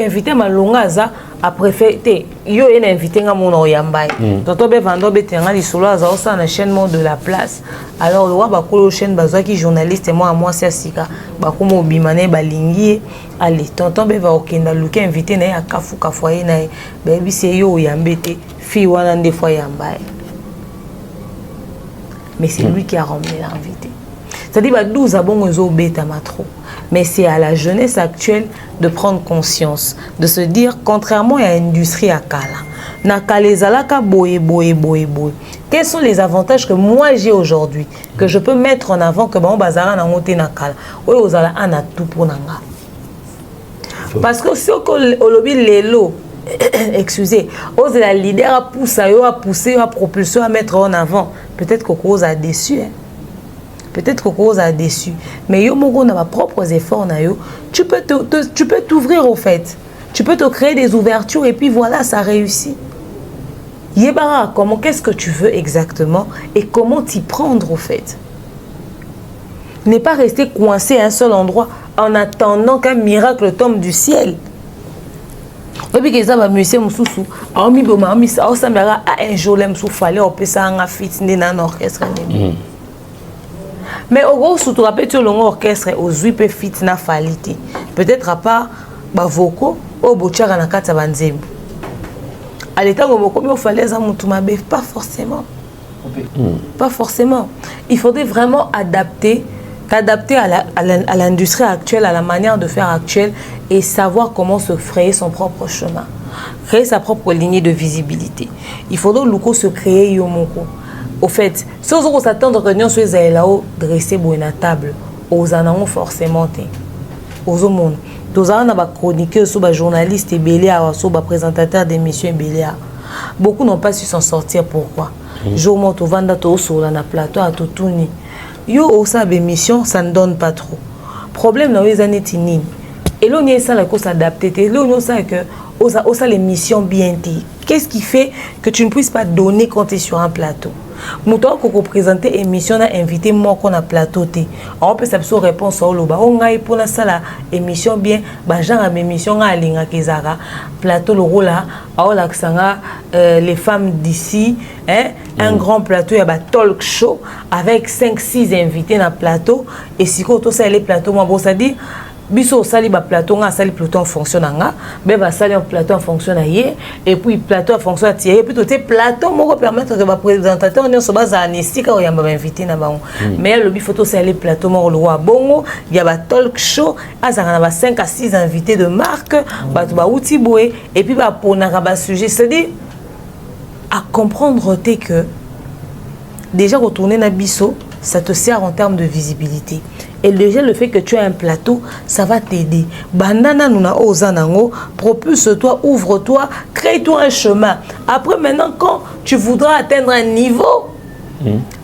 invité malongaza a préféré yo est invité à mon oyambay. Toto be vando be tenga li solo aza osa na chaîne de la place. Alors le roi ba kolo chaîne bazwa ki journaliste moi c'est sika ba komo bimane balingi allez tonton be va okenda luka invité na ya kafu kafoye na be bi c'est yo oyambete fi wana des fois yambay. Mais c'est lui qui a ramené l'invité. C'est-à-dire que 12 abons aux bêta trop. Mais c'est à la jeunesse actuelle de prendre conscience, de se dire, contrairement à l'industrie à Kala, quels sont les avantages que moi j'ai aujourd'hui, que je peux mettre en avant, que bon bazara na ngote na Kala, ou ozala ana tout pour nanga. Parce que si on lobby lelo, excusez, ose la leader a poussé, a propulsé, à mettre en avant, peut-être que cause a déçu. Peut-être que cause a déçu. Mais yo mongo na ma propres efforts na yo, tu peux t'ouvrir au fait. Tu peux te créer des ouvertures et puis voilà, ça réussit. Yébara, comment qu'est-ce que tu veux exactement et comment t'y prendre au fait. Ne pas rester coincé à un seul endroit en attendant qu'un miracle tombe du ciel. Et puis que ça va musée mususu, a mi boma mi sa o samara a un jour lem sou fallait on peut ça en fit dans orchestre. Mais au gros, surtout, tu as orchestre aux 8 fit na falité. Peut-être à part vocaux au bochara na kata banzembo. À l'état où il fallait pas forcément. Pas forcément. Il faudrait vraiment t'adapter à l'industrie actuelle, à la manière de faire actuelle et savoir comment se frayer son propre chemin. Créer sa propre lignée de visibilité. Il faudrait se créer yomoko. Au fait, si on s'attend que nous soyons là-haut, dresser pour une table, aux anons forcément, aux monde. Tous en a chroniqueur, sur journaliste et béliard, sur présentateur d'émissions béliard. Beaucoup n'ont pas su s'en sortir. Pourquoi? Jour monte au vanda to sur la plateau à tout tourner. yo osa bémission ça ne donne pas trop problème na les années tinine et là on est ça la cause s'adapter et là on sait que osa les missions bien dit qu'est-ce qui fait que tu ne puisses pas donner quand tu es sur un plateau Mouton qu'on présenter émission a invité moi qu'on a plateau té on peut savoir réponse au loba on a pour la salle émission bien bah genre émission a linga kezara plateau le rôle là à l'accent les femmes d'ici hein un grand plateau il y a ba talk show avec 5-6 invités dans plateau et si quand ça les plateaux moi bon ça dit biso sali ba plateau nga sali plateau fonctionne nga be ba sali en plateau fonctionne hier et puis plateau fonctionne tirer plutôt te plateau moko permettre que ba présentateur on se base à anestika o yamba invité na bango mais le bi photo sali plateau moko le roi bongo il y a ba talk show azanga na ba 5 à 6 invités de marque ba to ba outi boé et puis ba pona ba sujet c'est-à-dire à comprendre que déjà retourner na biso ça te sert en termes de visibilité. Et déjà le fait que tu as un plateau, ça va t'aider. Bandana nuna ozanango, propulse-toi, ouvre-toi, crée-toi un chemin. Après maintenant, quand tu voudras atteindre un niveau,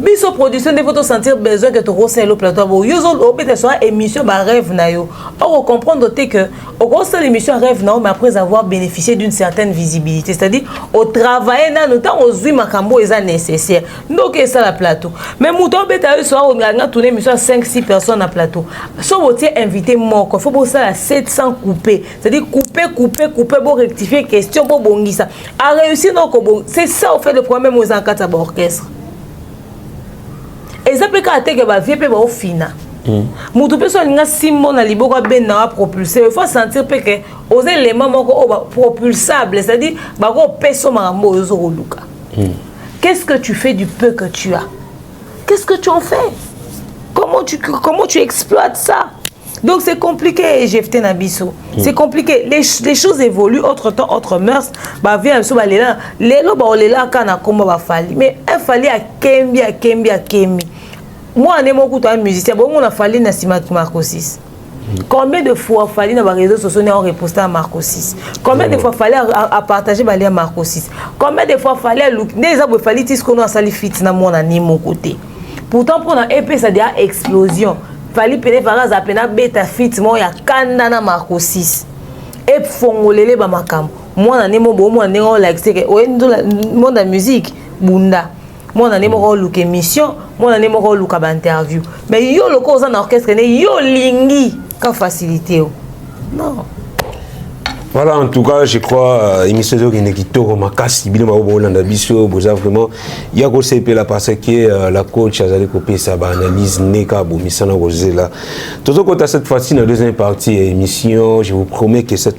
biso production des photos sentir besoin que tu ressens le plateau. Bon, yo zo peut-être soit émission ba rêve na yo. Or comprendre que au gros l'émission rêve na mais après avoir bénéficié d'une certaine visibilité, c'est-à-dire au travailler na temps aux zui makambo est nécessaire. Donc c'est ça la plateau. Mais mouton peut-être soit on a tourné émission 5-6 personnes à plateau. So vous invité moi il faut pour ça la 700 couper. C'est-à-dire couper pour rectifier question pour bongisa. A réussir donc c'est ça au fait le problème aux encadres à orchestre. Et ça peut être que va vieux au fina. Mutu personne nga simbo na liboko ben na propulser. Il faut sentir que aux éléments propulsables, c'est-à-dire ba ko peso mambo yozo luka. Qu'est-ce que tu fais du peu que tu as? Qu'est-ce que tu en fais? Comment tu exploites ça? Donc c'est compliqué, Jefté Nabiso. C'est compliqué. Les choses évoluent, autre temps, autre mœurs. Bah viens sur les là, les lots bah les là quand on a comment va falloir. Mais il fallait à Kembi. Moi on est mon couteau un musicien. Bon on a fallu na Simat Marco 6. Combien de fois fallait dans les réseaux sociaux on reposter à Marco 6. Combien de fois fallait à partager à Marco 6. Combien de fois fallait look. Des fois fallait tis qu'on a sali fit na mon ani mon côté. Pourtant pour un épée ça déjà explosion. Fali pene faraza pena beta fit mo ya kanda na Marco 6 et fongolele ba makam moi na nemo bo moi ndenge like c'est que oendo monde la musique bunda moi na nemo ko look émission moi na nemo ko look ba interview mais yo le cause en orchestre ne yo lingi ka facilité non. Voilà, en tout cas, je crois, émission de Genekito, Romakasi, Biloma Obolanda Bisso, Boza, vraiment, il y a aussi là parce que la coach a allé copier sa analyse, Neka, Bomisana Rosela. Tout au côté, cette fois-ci, dans la deuxième partie de l'émission, je vous promets que cette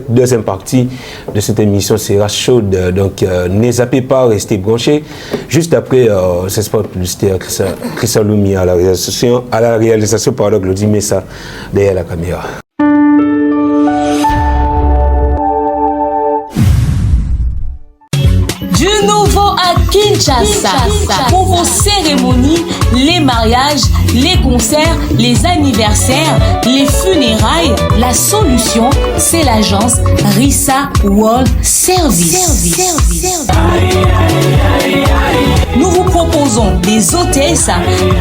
deuxième partie de cette émission sera chaude. Donc, ne zappez pas, restez branchés. Juste après, ce spot publicitaire, Christian Lumi à la réalisation, pardon, Claudie Messa derrière la caméra. Kinshasa. Pour vos cérémonies, les mariages, les concerts, les anniversaires, les funérailles, la solution, c'est l'agence Rissa World Service. Nous vous proposons des hôtesses,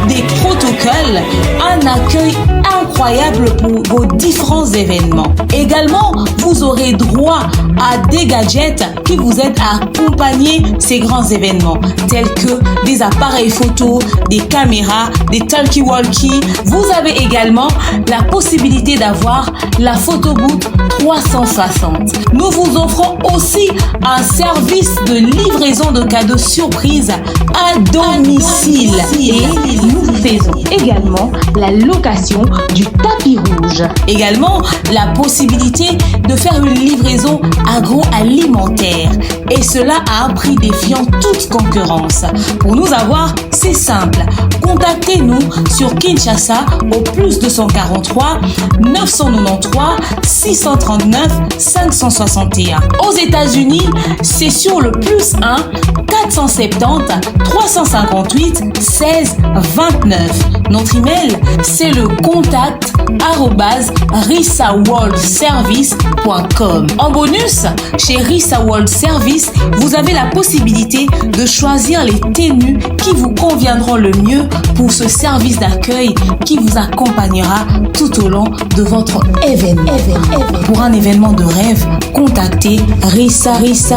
des protocoles, un accueil incroyable pour vos différents événements. Également, vous aurez droit à des gadgets qui vous aident à accompagner ces grands événements, tels que des appareils photo, des caméras, des talkie-walkie. Vous avez également la possibilité d'avoir la photo booth 360. Nous vous offrons aussi un service de livraison de cadeaux surprises à domicile. Et nous faisons également la location du tapis rouge. Également, la possibilité de faire une livraison agroalimentaire. Et cela à un prix défiant toute concurrence. Pour nous avoir, c'est simple. Contactez-nous sur Kinshasa au plus 243 993 639 561. Aux États-Unis, c'est sur le plus 1 470 358 16 29. Notre email, c'est le contact@rissaworldservice.com. En bonus, chez Rissa World Service, vous avez la possibilité de choisir les tenues qui vous conviendront le mieux pour ce service d'accueil qui vous accompagnera tout au long de votre événement. Pour un événement de rêve, contactez Rissa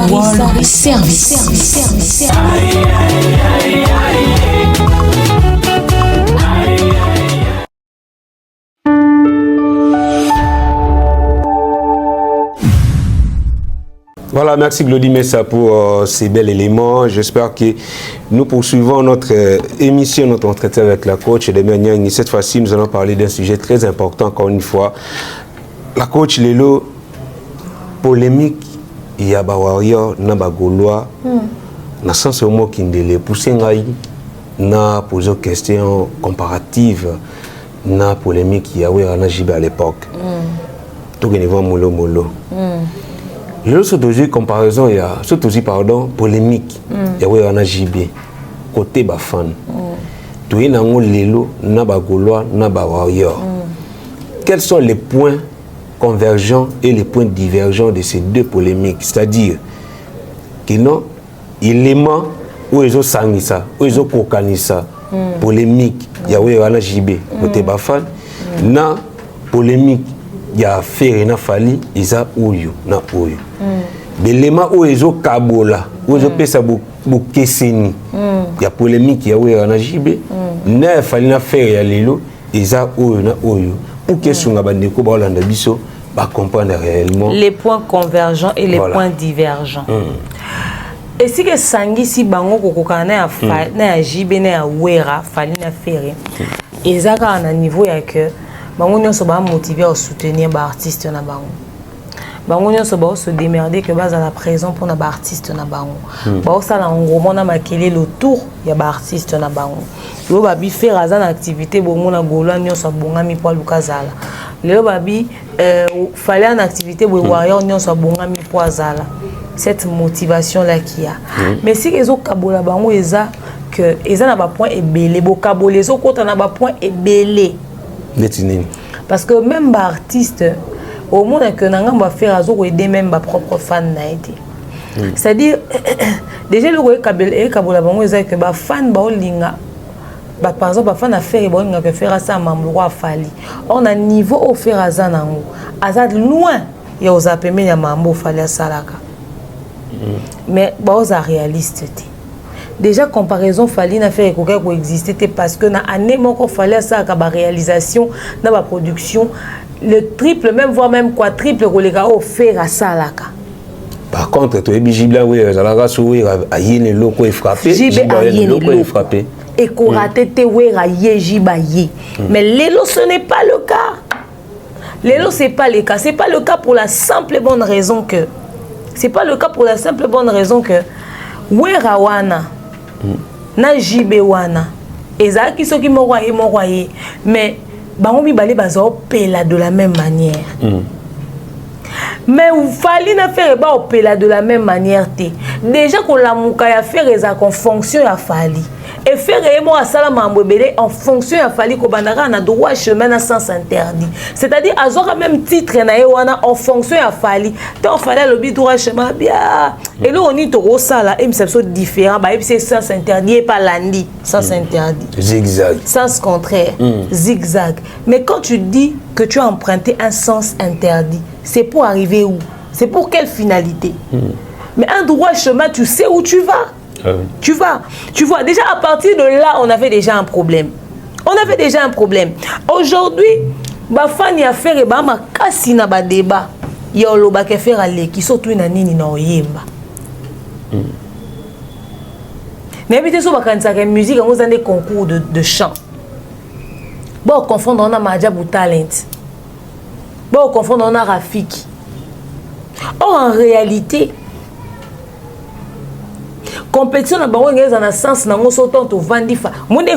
World Service. Voilà, merci Glody Messa pour ces bels éléments. J'espère que nous poursuivons notre émission, notre entretien avec la coach Demian Nyang. Cette fois-ci, nous allons parler d'un sujet très important, encore une fois. La coach Lelo, polémique, il y a des warriors, il y a des Gaulois, dans le sens où il y a poussé, il y a posé des questions comparatives, il y a polémique, il y a à l'époque. Tout le monde molo. Le surtout comparaison, il y a surtout polémique. Il y a un JB côté Bafan. Tout est dans le Lelo, Naba Gaulois, Naba Warrior. Quels sont les points convergents et les points divergents de ces deux polémiques? C'est-à-dire qu'il y a éléments où ils ont sangisa, où ils ont kokanisa, polémique. Il y a un JB côté Bafan. Na polémique. Il y a affaire na fali isa uyu na uyu belema o ezo kabola o ezo pesa bu keseni ya polémique ya we na jibe na fali na affaire ya lelo isa uyu na uyu pour que sunga bandeko ba olanda biso ba comprendre réellement les points convergents et les points divergents. Et si que sangi si bango kokokana na fa na jibe na ya wera fali na affaire ezaka na niveau ya que bango nyonso ba motiver à soutenir ba artiste na bango. Bango nyonso ba se démerder que baza la présent pour na ba artiste na bango. Ba osala ngomona na makele le tour ya ba artiste na bango. Yo ba bi faire azana activité bongo na Gaulois nyonso bongami po lukazala. Lelo ba bi fallait en activité bo warrior nyonso bongami po azala. Cette motivation là qu'il y a. Mais si les autres kabola bango eza que eza na ba point ebele bo kabola zo kota na ba point ebele. Parce que même les artistes, au monde que nous avons fait aider même mes propres fans. C'est-à-dire, déjà, le Kabola Bango, c'est que les fans, par exemple, les fans ont fait ça à Mamloua Fali. On a un niveau offert à Zanango. À loin, il y a des appels à Mambo Fali à Salaka. Mais ils sont réalistes. Déjà comparaison fallait na faire quoi qui existait parce que na année moko fallait ça ka ba réalisation na ba production le triple même voire même quadruple ko les gars offert à ça là ka. Par contre toi bijibla oui zalaka souwi ayene loko e frappé loko e frappé et ko raté te wera yejiba ye. Mais lelo ce n'est pas le cas. Lelo c'est pas le cas, c'est pas le cas pour la simple et bonne raison que wera wana na jibe wana ezaki soki mokoye mais bango mibale bazo pela de la même manière mais il fallait na faire ba opela de la même manière te déjà ko la muka ya faire eza en fonction ya fali et faire mo asala mambo belé en fonction ya fali ko bandaka na droit chemin na sens interdit c'est-à-dire azora même titre na ye wana en fonction ya fali donc fallait le droit chemin bien et là on est au sala et c'est différent ba c'est sens interdit et pas landi sens interdit zigzag sens contraire zigzag mais quand tu dis que tu as emprunté un sens interdit c'est pour arriver où? C'est pour quelle finalité? Mais un droit chemin, tu sais où tu vas. Tu vois, déjà à partir de là, on avait déjà un problème. Aujourd'hui, Bafan y a fait et Bama Kassina ba débat. Ya loba ke faire aller qui sont tout na nini na oyemba. N'habitez sur bakanisa que musique on a des concours de chant. Bon confondre on a Madjabou talent. Bon, confondre on a Rafiki. Or, en réalité, compétition na bango ngeza na sens na ngoso tonto vandifa. Monde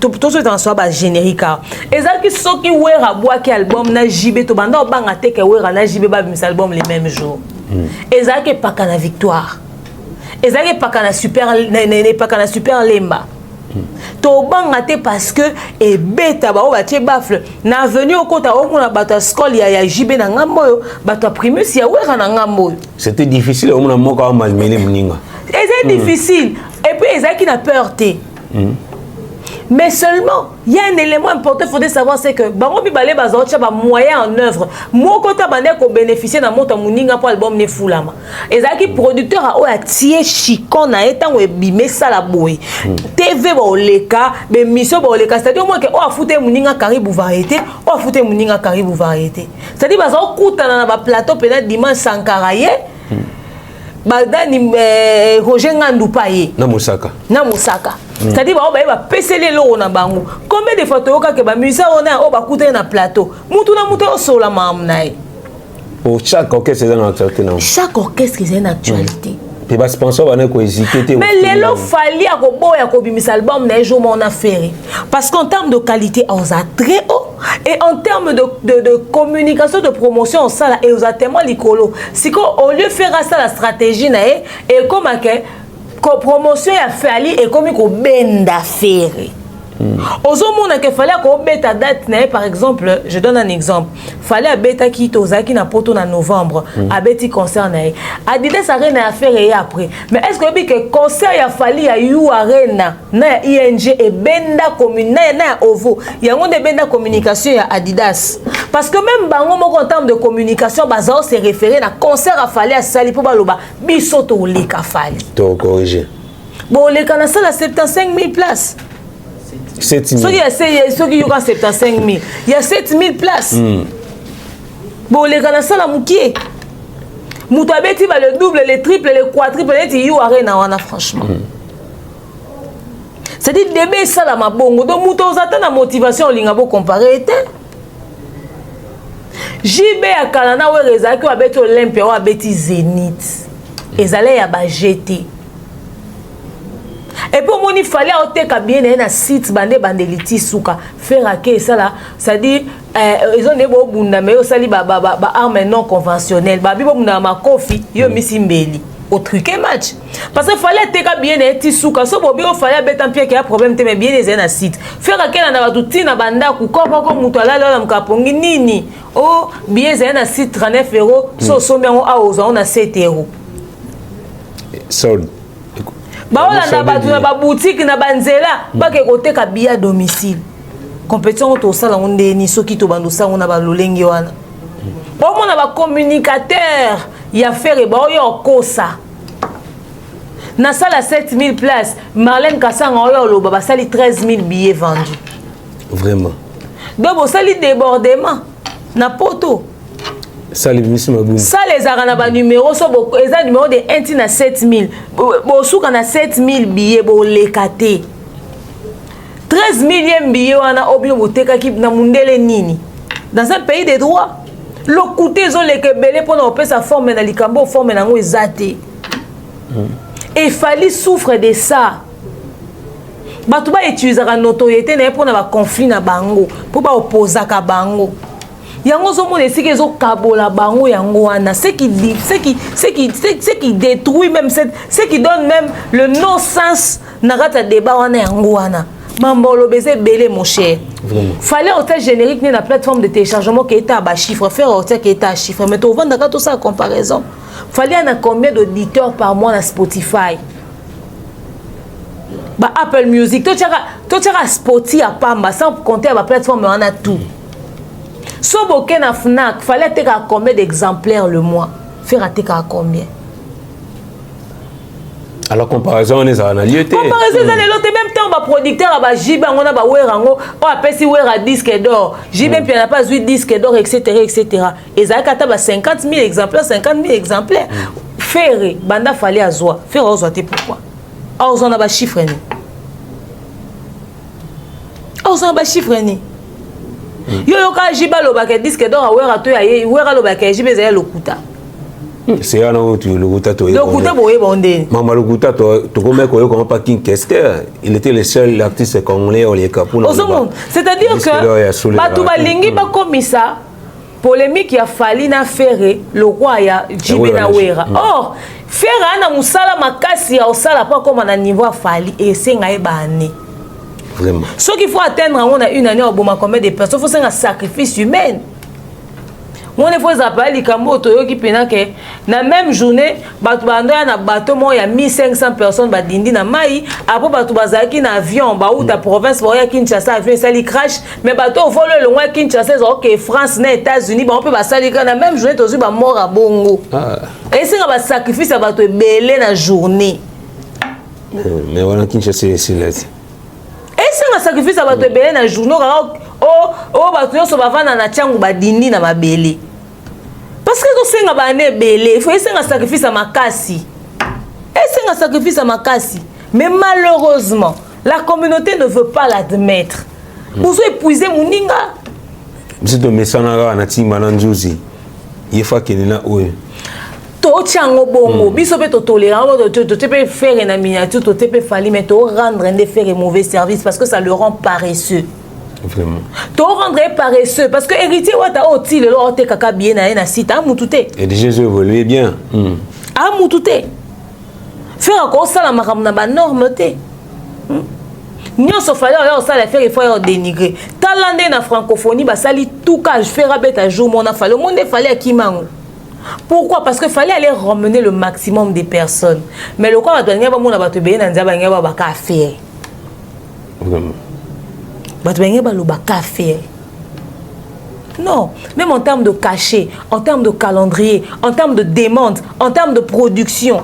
to so dans soit générique. Ezaki soki wera boaki album na JB to banda obanga te ke wera na JB ba mis album les mêmes jours. Ezaki paka na victoire. Ezaki paka na super paka na super lemba. Tobanga te parce que et beta ba obatie bafle na venu au kota o mona bata skol ya jibe na ngambo bata primus ya wera na ngambo. C'était difficile au mona moka malmené mninga. C'est difficile et puis ezaki na peur te. Mais seulement, il y a un élément important, il faudrait savoir, c'est que Bango Bibale Bazaocha a moyen en œuvre. Moi, quand tu as bénéficié de mon moninga pour l'album Nefoulama. Et ça qui producteur a tiré chicon na étant ou bimé ça la boue. TV ba oleka, be mission ba oleka, c'est-à-dire moi que on a foutu moninga caribou variété, on a foutu moninga caribou variété. C'est-à-dire bazao kuta na ba plateau peut-être dimanche Sankaraye. Badani Roger Ngandoupaye na Mosaka c'est-à-dire ba pesele lo na bango combien de fois toyoka ke ba musicien on a ba kuta na plateau mutu na mutu osola mamnae pour chaque orchestre c'est une actualité non chaque orchestre c'est une actualité et ba sponsor ba na ko hésiter mais lelo fali akoboya ko bimisa album na jour on a fait parce qu'en termes de qualité on a très haut et en termes de communication de promotion ça là et on a tellement likolo si au lieu faire ça la stratégie na et comme que promotion ya fali et comme ko benda faire Ozomona que fallait qu'on bêta date par exemple, je donne un exemple. Fallait à bêta qui tozaki na poto na novembre, à bêti concert na. Adidas arena à faire et après. Mais est-ce que concert ya fali ya you arena na ING et benda commune na ovo. Il y a un de benda communication ya Adidas. Parce que même bango moko en termes de communication bazao se référer na concert à fali à sali pour baloba bisoto oleka fali. To corriger. Bon les kana ça la 75 000 places. 7 000. Ceux qui ont 75 000. Il y a 7 000 places. Bon, les gars, ça la moukié. Moutabeti va le double, le triple, le quadruple, il y a arena, franchement. C'est-à-dire, début, ça la mabongo. Donc, mouto, vous attendez la motivation, on l'a comparé. JB à Kalana, où les acteurs ont été Olympia, ou abeti Zénith. Ils allaient à GT. Et pour moi, il fallait bien un site bandeliti souka faire que ça là, c'est-à-dire ils ont des bons mais aussi les armes non conventionnelles, babi bon ma coffee, yo misimbeli au truc match. Parce qu'il fallait bien un petit souka, so bobi il fallait mettre un pied qui a problème te mais bien les un site. Faire que na batuti na banda ku ko mutu ala la mkapongi nini. Oh bien un site 39 €, so sombe on a aux on a 7 €. Sold. Baola na batu na ba boutique na banzela ba ke kote ka bia domicile compétition to sala onde ni soki to bando sa on na ba lolengi wana ba mona ba communicateur ya faire ba yo kosa na sala 7000 places Marlène Kassanga yo lo ba sali 13000 billets vendus vraiment donc bo sali débordement na poto ça les arana ba numéro so eza numéro de 1 na 7000 bo suka na 7000 billets bo lekate 13 millième billet wana obio boteka ki na mundele nini dans un pays de droit le coûté zo lekebele pour na sa forme na likambo forme na ngo ezate et Fali souffre de ça batu ba utiliser la notoriété na pour na ba conflit na bango pour ba opposer ka bango. Yango zo mone siki zo kabola bango yango wana ce qui détruit même ce qui donne même le non-sens na rata débat wana yango wana mambolo beze belé mon cher fallait hôtel générique ni la plateforme de téléchargement qui était à bas chiffre faire hôtel qui était à chiffre mais tu vendre tout ça en comparaison fallait en combien d'auditeurs par mois na Spotify ba Apple Music to tira Spotify à pamba sans compter la plateforme on a tout. So boké na Fnac, fallait te à combien d'exemplaires le mois? Faire à te à combien? Alors comparaison on est à l'aliété. Comparaison on est l'autre même temps ba producteur ba JB on a ba werango on appelle si wera disque d'or. JB puis on a pas 8 disques d'or etc. Et ça kata ba 50 000 exemplaires, 50 000 exemplaires. Faire banda fallait à zoa. Faire aux zoa pourquoi? Or on a ba chiffre ni. Or on a ba chiffre ni. Yo ka jiba lo ba ke disque d'or wera to ya wera lo ba ke jibe za lokuta. C'est un autre lokuta to. Lokuta boye bondé. Mama lokuta to comme comment pas King Kester, il était le seul artiste congolais au lieu pour nous. C'est-à-dire que batu balingi ba komisa polémique ya fali na ferre le roi ya jibe na wera. Or ferre na musala makasi ya osala pas comme na niveau fali et senga e bane. Vraiment. Ce qu'il faut atteindre on a une année au bon combien de personnes, il faut faire un sacrifice humain. on est fois appelé likambo toyoki pena ke na même journée batu bandoya na bateau mo ya 1500 personnes badindi na mai après batu bazaki na avion ba ou ta province ba ya Kinshasa avion sali crash mais bateau volo le loin Kinshasa OK France na États-Unis ba on peut ba sali na même journée tozu ba mort à bongo et c'est ba sacrifice à bateau belé na journée mais voilà Kinshasa c'est là et c'est un sacrifice à bateau belé na journée oh bato nyonso bavanda na tiangu badindi na mabele parce que tosenga bane belé il faut esenga sacrifice à makasi esenga sacrifice à makasi mais malheureusement la communauté ne veut pas l'admettre vous épuisez moninga biso mesana na timba na nzuzi yefa kenena oyo to tiango bongo biso pe to tolérant to te faire na miniature to te fali mais to rendre un faire mauvais service parce que ça le rend paresseux. Vraiment. Tu rendrais paresseux parce que héritier wata oti le lo te kaka bien na site a mututé. Et déjà je évoluer bien. A mututé. Faire encore ça la makamna ba norme te. Nyonso fallait alors ça la faire il faut dénigrer. Talandé na francophonie ba sali tout cas je faire bête jour mon affaire le monde fallait kimango. Pourquoi? Parce qu'il fallait aller ramener le maximum des personnes. Mais le quoi va donner ba mon ba te bien na nzaba ngaba ba ka faire. Vraiment. Non, même en termes de cachet, en termes de calendrier, en termes de demande, en termes de production.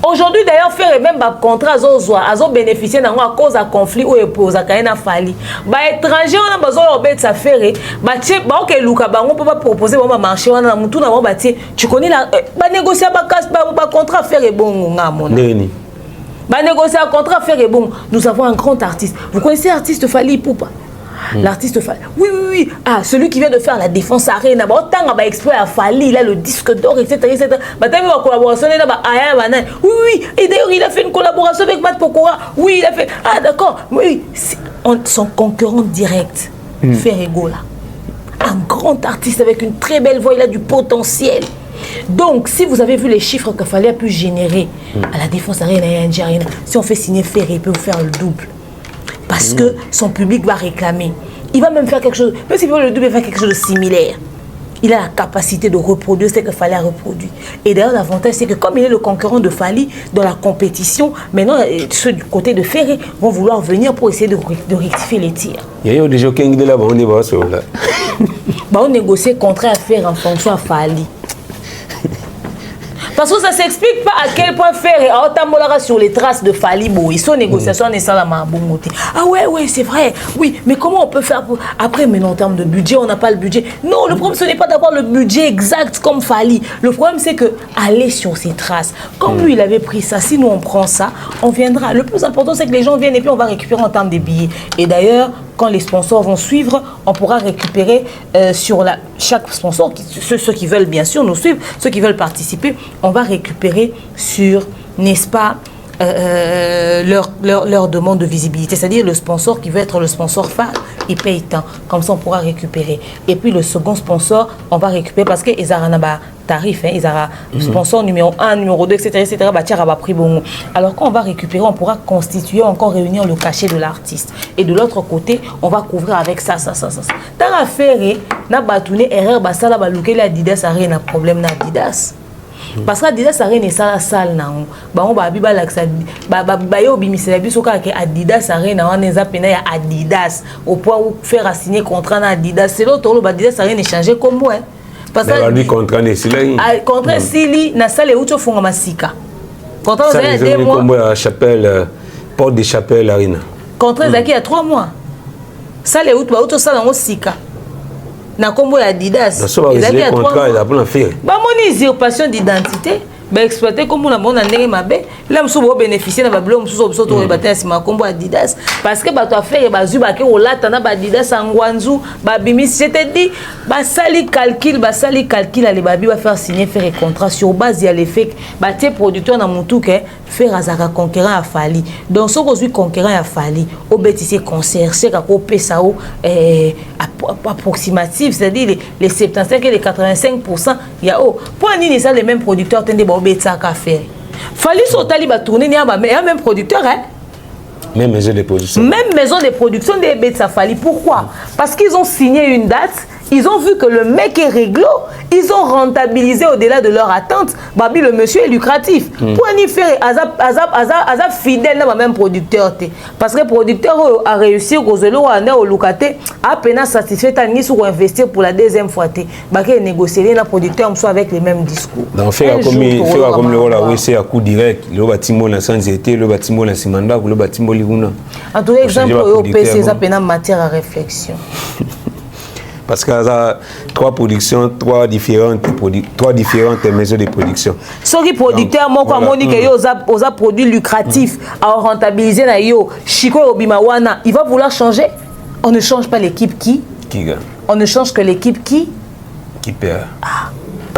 Aujourd'hui d'ailleurs faire même un contrat à bénéficier à cause d'un conflit ou épouse à Kaina Fali. Bah étranger on a besoin de ça faire. Bah tu ok Luka bah on peut pas proposer on va marcher on a tout d'abord bah tu connais la bah négocier bah contrat faire est bon bah négocier un contrat faire est bon. Nous avons un grand artiste. Vous connaissez l'artiste Fali Poupa? L'artiste Fali. Oui. Ah, celui qui vient de faire la Défense Arena. Bah autant bah exploit à Fali, il a le disque d'or, etc. Bah t'as vu ma collaboration là bah oui. Et d'ailleurs il a fait une collaboration avec Matt Pokora. Oui, il a fait. Ah d'accord. Oui, son concurrent direct. Ferregola. Un grand artiste avec une très belle voix, il a du potentiel. Donc, si vous avez vu les chiffres qu'il fallait pu générer à la Défense Arena et à Engie Arena, si on fait signer Ferré, il peut vous faire le double. Parce que son public va réclamer. Il va même faire quelque chose, même s'il veut le double, il va faire quelque chose de similaire. Il a la capacité de reproduire ce qu'il fallait reproduire. Et d'ailleurs, l'avantage, c'est que comme il est le concurrent de Fali dans la compétition, maintenant, ceux du côté de Ferré vont vouloir venir pour essayer de rectifier les tirs. Il y a des gens qui ont dit là, on négocie contrat à faire en fonction à Fali. Parce que ça ne s'explique pas à quel point faire et sur les traces de Falibo. Ils sont négociations et ça la mabongoté. Ah ouais, c'est vrai. Oui, mais comment on peut faire pour... Après, mais en termes de budget, on n'a pas le budget. Non, le problème, ce n'est pas d'avoir le budget exact comme Fali. Le problème, c'est que aller sur ces traces. Comme lui, il avait pris ça, si nous on prend ça, on viendra. Le plus important, c'est que les gens viennent et puis on va récupérer en termes des billets. Et d'ailleurs, quand les sponsors vont suivre, on pourra récupérer sur chaque sponsor, ceux qui veulent bien sûr nous suivre, ceux qui veulent participer, on va récupérer sur, n'est-ce pas, leur demande de visibilité. C'est-à-dire le sponsor qui veut être le sponsor phare, il paye tant. Comme ça, on pourra récupérer. Et puis le second sponsor, on va récupérer parce qu'ils ont un tarif, ils ont sponsor numéro 1, numéro 2, etc. Alors quand on va récupérer, on pourra constituer, encore réunir le cachet de l'artiste. Et de l'autre côté, on va couvrir avec ça. Dans l'affaire, on a battu erreur, basala balouké la Adidas, a un problème na Adidas. Parce que Adidas a rien ça la salle na on ba biba laksa ba yo bimisela biso ka ke Adidas a rien na neza pena ya Adidas au point où faire signer contrat na Adidas c'est l'autre ba Adidas a rien échanger comme moi parce que lui contrat ne sili contrat sili na salle où tu fonga masika contrat ça a 2 mois comme à chapelle porte de chapelle arena contrat zaki il y a 3 mois salle où tu ba auto salle en sika na kombo ya Adidas ezaki contrat il a pas faire ba moni usurpation d'identité ba exploiter comme on a bon ndenge mabe là mso bo bénéficier na ba blom mso so to ba tesi ma kombo Adidas parce que ba to faire ba zu ba ke olata na ba Adidas angwanzu ba bimis je te dis ba sali calcul ali ba bi ba faire signer faire contrat sur base ya l'effet ba té producteur na mutu ke faire azaka conquérant à Fali donc ce que conquérant à Fali au bétissé concert c'est ka ko pesa o approximatif c'est-à-dire les 75 et les 85% il y a pour nini ça les mêmes producteurs tendent ba obetsa ka faire Fali so tali ba tourner ni ba même producteur hein même maison de production des betsa Fali pourquoi parce qu'ils ont signé une date Ils ont vu que le mec est réglo, ils ont rentabilisé au-delà de leur attente. Babi, le monsieur est lucratif. Pour en y faire, Aza fidèle dans le même producteur. Parce que le producteur a réussi au lucraté, a peine satisfait à Nice ou investir pour la deuxième fois. Baké négocier un producteur avec les mêmes discours. Dans faire comme le rôle à à coup direct, le bâtiment la sans été, le bâtiment la simanda ou le bâtiment liguna. En tout cas, exemple, au PC, ça peine matière à réflexion. Parce qu'il y a trois productions, trois différentes maisons de production. Ceux qui producteurs, moi, comme on dit que aux produits lucratifs à rentabiliser na yo, Chico Obimawana, il va vouloir changer. On ne change pas l'équipe qui gagne. On ne change que l'équipe qui perd.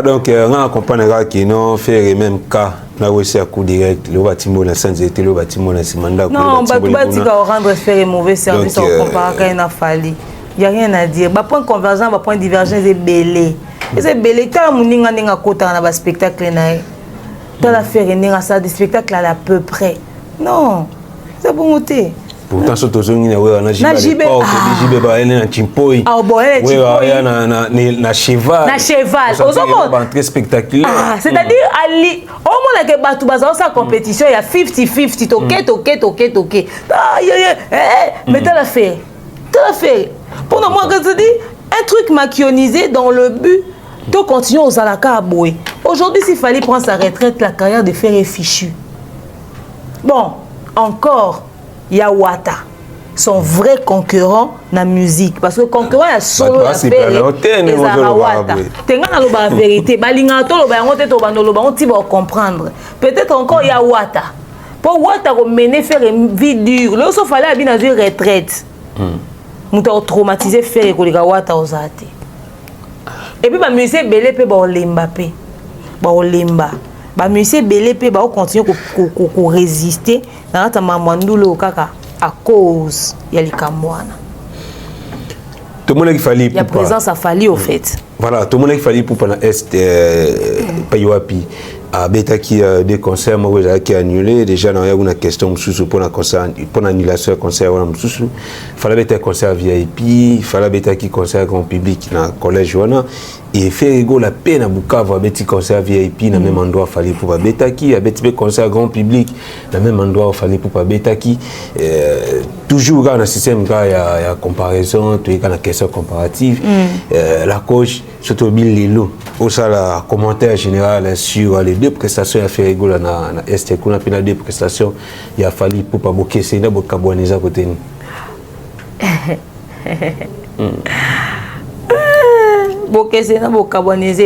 Donc, on accompagnera qui non fait le même cas. Là où c'est à coup direct, le bâtiment la sans été, le bâtiment la simanda. Non, on va rendre faire mauvais service au comparé à Fali. Il n'y a rien à dire. Point convergence, point divergence, c'est belé. C'est belé. Quand on a un spectacle, tu as fait des spectacles à peu près. Non, c'est bon côté. Pourtant, ce que tu as dit, c'est que na cheval. Na cheval. Très spectaculaire. C'est-à-dire, au moins, que tu as compétition, il y a 50-50. Toké. Mais tu as fait. Pour moi, que je dis, un truc maquillonisé dans le but de continuer aux alaka à bouer. Aujourd'hui, s'il fallait prendre sa retraite, la carrière de faire est fichue. Bon, encore, il y a Wata, son vrai concurrent dans la musique. Parce que le concurrent est solo à faire. La vérité. Comprendre. Peut-être encore, il y a Wata. Pour Wata, mener faire une vie dure. Là, il fallait aller dans une retraite. Nous avons traumatisé faire les Wata aux athées. Et puis, les musiciens belé pe ba olemba pe. Ba olemba. Ba musiciens belé pe ba continuer à résister dans ta mamandoulo kaka à cause ya likamwana. Tout le monde qui fallait pour la présence a fallu au fait. Voilà, tout le monde qui fallait pour pendant est Payoapi à beta qui des concerts moi qui annulé déjà dans une question sous pour un concert pour l'annulation concert voilà sous fallait beta concert VIP fallait beta qui concert grand public dans collège wana et faire rigoler la peine à Bukavu beta concert VIP dans même endroit fallait pour beta qui a beta concert grand public dans même endroit fallait pour beta qui toujours dans le système il y a comparaison tu es dans la question comparative la coach surtout Bill Lilo au ça commentaire général sur les deux prestations à faire rigoler na est qu'on a pris deux prestations il a fallu pour pas bloquer c'est là pour carboniser à côté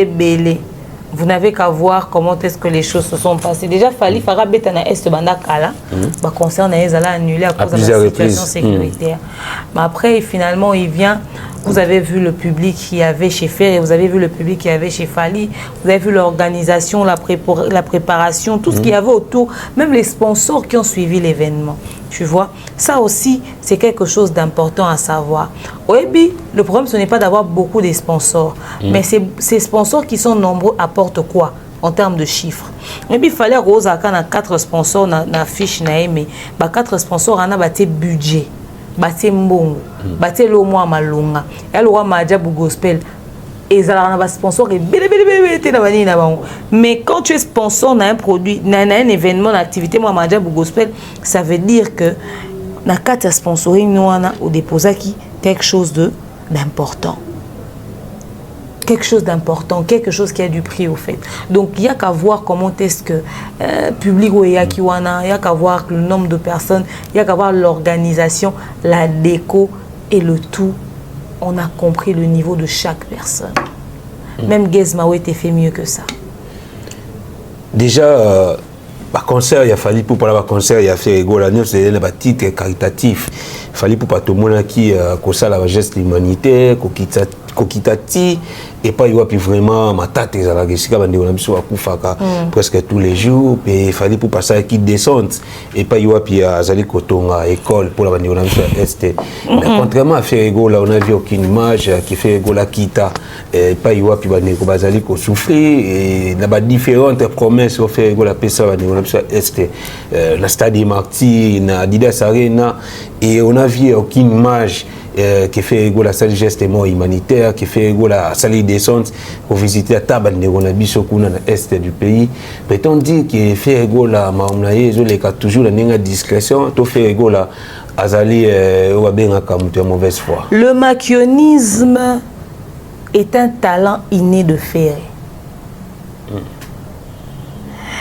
belé. Vous n'avez qu'à voir comment est-ce que les choses se sont passées. Déjà, Fali Farah Betana Est Bandakala, concerne les annulé à cause de la situation sécuritaire. Mais après, finalement, il vient. Vous avez vu le public qu'il y avait chez Fer, vous avez vu le public qu'il y avait chez Fali, vous avez vu l'organisation, la préparation, tout ce qu'il y avait autour, même les sponsors qui ont suivi l'événement. Tu vois, ça aussi, c'est quelque chose d'important à savoir. Oui, le problème, ce n'est pas d'avoir beaucoup de sponsors, mais ces sponsors qui sont nombreux apportent quoi en termes de chiffres. Et puis, il fallait qu'il y ait 4 sponsors dans la fiche, mais 4 sponsors, on a un budget. Bate mbongo, bate lo mwa malunga, ya lo majabu gospel, et ça a un sponsor et mais quand tu es sponsor dans un produit, dans un événement, dans l'activité moi majabu gospel, ça veut dire que na carte sponsoring nous on a au déposa qui quelque chose d'important. Quelque chose d'important, quelque chose qui a du prix au fait. Donc il y a qu'à voir comment est-ce que public ou il y a qu'à voir le nombre de personnes, il y a qu'à voir l'organisation, la déco et le tout. On a compris le niveau de chaque personne. Même Gizmawe était fait mieux que ça. Déjà, concert, il a fallu pour parler de concert, il a fait rigoler, c'est un titre caritatif. Il fallait pour pas tout le monde qui a la geste humanitaire, kokitati et pas y a plus vraiment ma tête à la gestion bande on a besoin kufaka presque tous les jours et il fallait pour passer qui descente et pas y a puis azali kotonga école pour la bande on a besoin est mais contrairement à faire ego là on a vu aucune image qui fait ego la kita et pas y a puis bande ko bazali ko souffrir et na ba différentes promesses au faire ego la pesa bande on a besoin est la stade Marty na Adidas Arena et on a vu aucune image qui fait la salle geste humanitaire, qui fait la salle descente pour visiter la table de Ronabiso dans l'est du pays. Peut-on dire qu'il fait la maumnaye, les cas toujours la discrétion, tout fait la azali ou bien à mauvaise foi. Le machiavélisme est un talent inné de Ferré.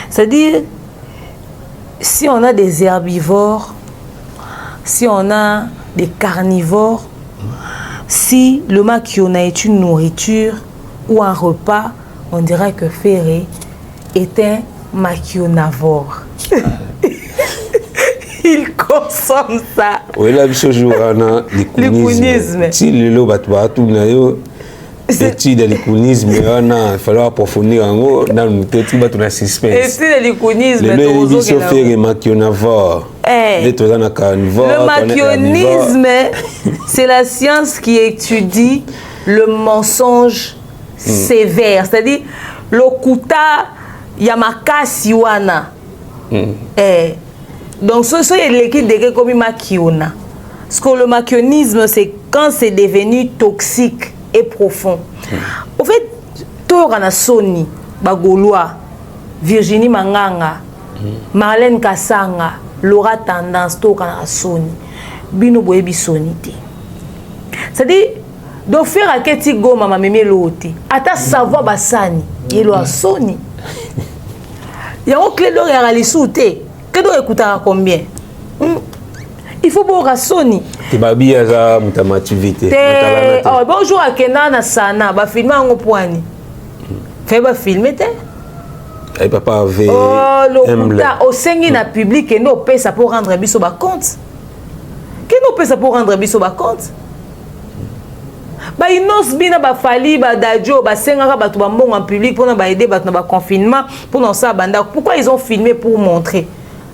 C'est-à-dire, si on a des herbivores, si on a des carnivores, si le maquiona est une nourriture ou un repas, on dirait que Ferré est un maquionavore. Il consomme ça. Oui, là, ce jour, on a l'icounisme. Si le lot va tout étude de l'icounisme, il faut approfondir en haut dans le tête de la suspense. Étude de l'icounisme, le machiavélisme, c'est la science qui étudie le mensonge sévère, c'est-à-dire le kuta yamakasi wana. Donc ce est l'équipe de comme machiona. Parce que le machiavélisme, c'est quand c'est devenu toxique et profond. En fait, Torana Sony, Bagolois, Virginie Manganga, Marlène Kassanga, Laura Tendance, Torana Sony, Bino Boebi Sonité. C'est-à-dire, de faire à Keti Goma, ma mémé l'autre, à ta savoir Bassani, il a Sony. Il y a un clé d'or à la souté. Que doit écouter à combien? Il faut voir Sony. Tu vas bien à Mutamativité. Bonjour à Kenan Sana, va filmer en poignée. Fais pas filmer, et papa avait au sein na public et nous paye ça pour rendre biso ba compte. Que nous paye ça pour rendre biso ba compte. Ba inos bina ba fali ba dajo ba senga ba to ba mbongo en public pour na ba aider ba confinement pour non ça banda. Pourquoi ils ont filmé pour montrer?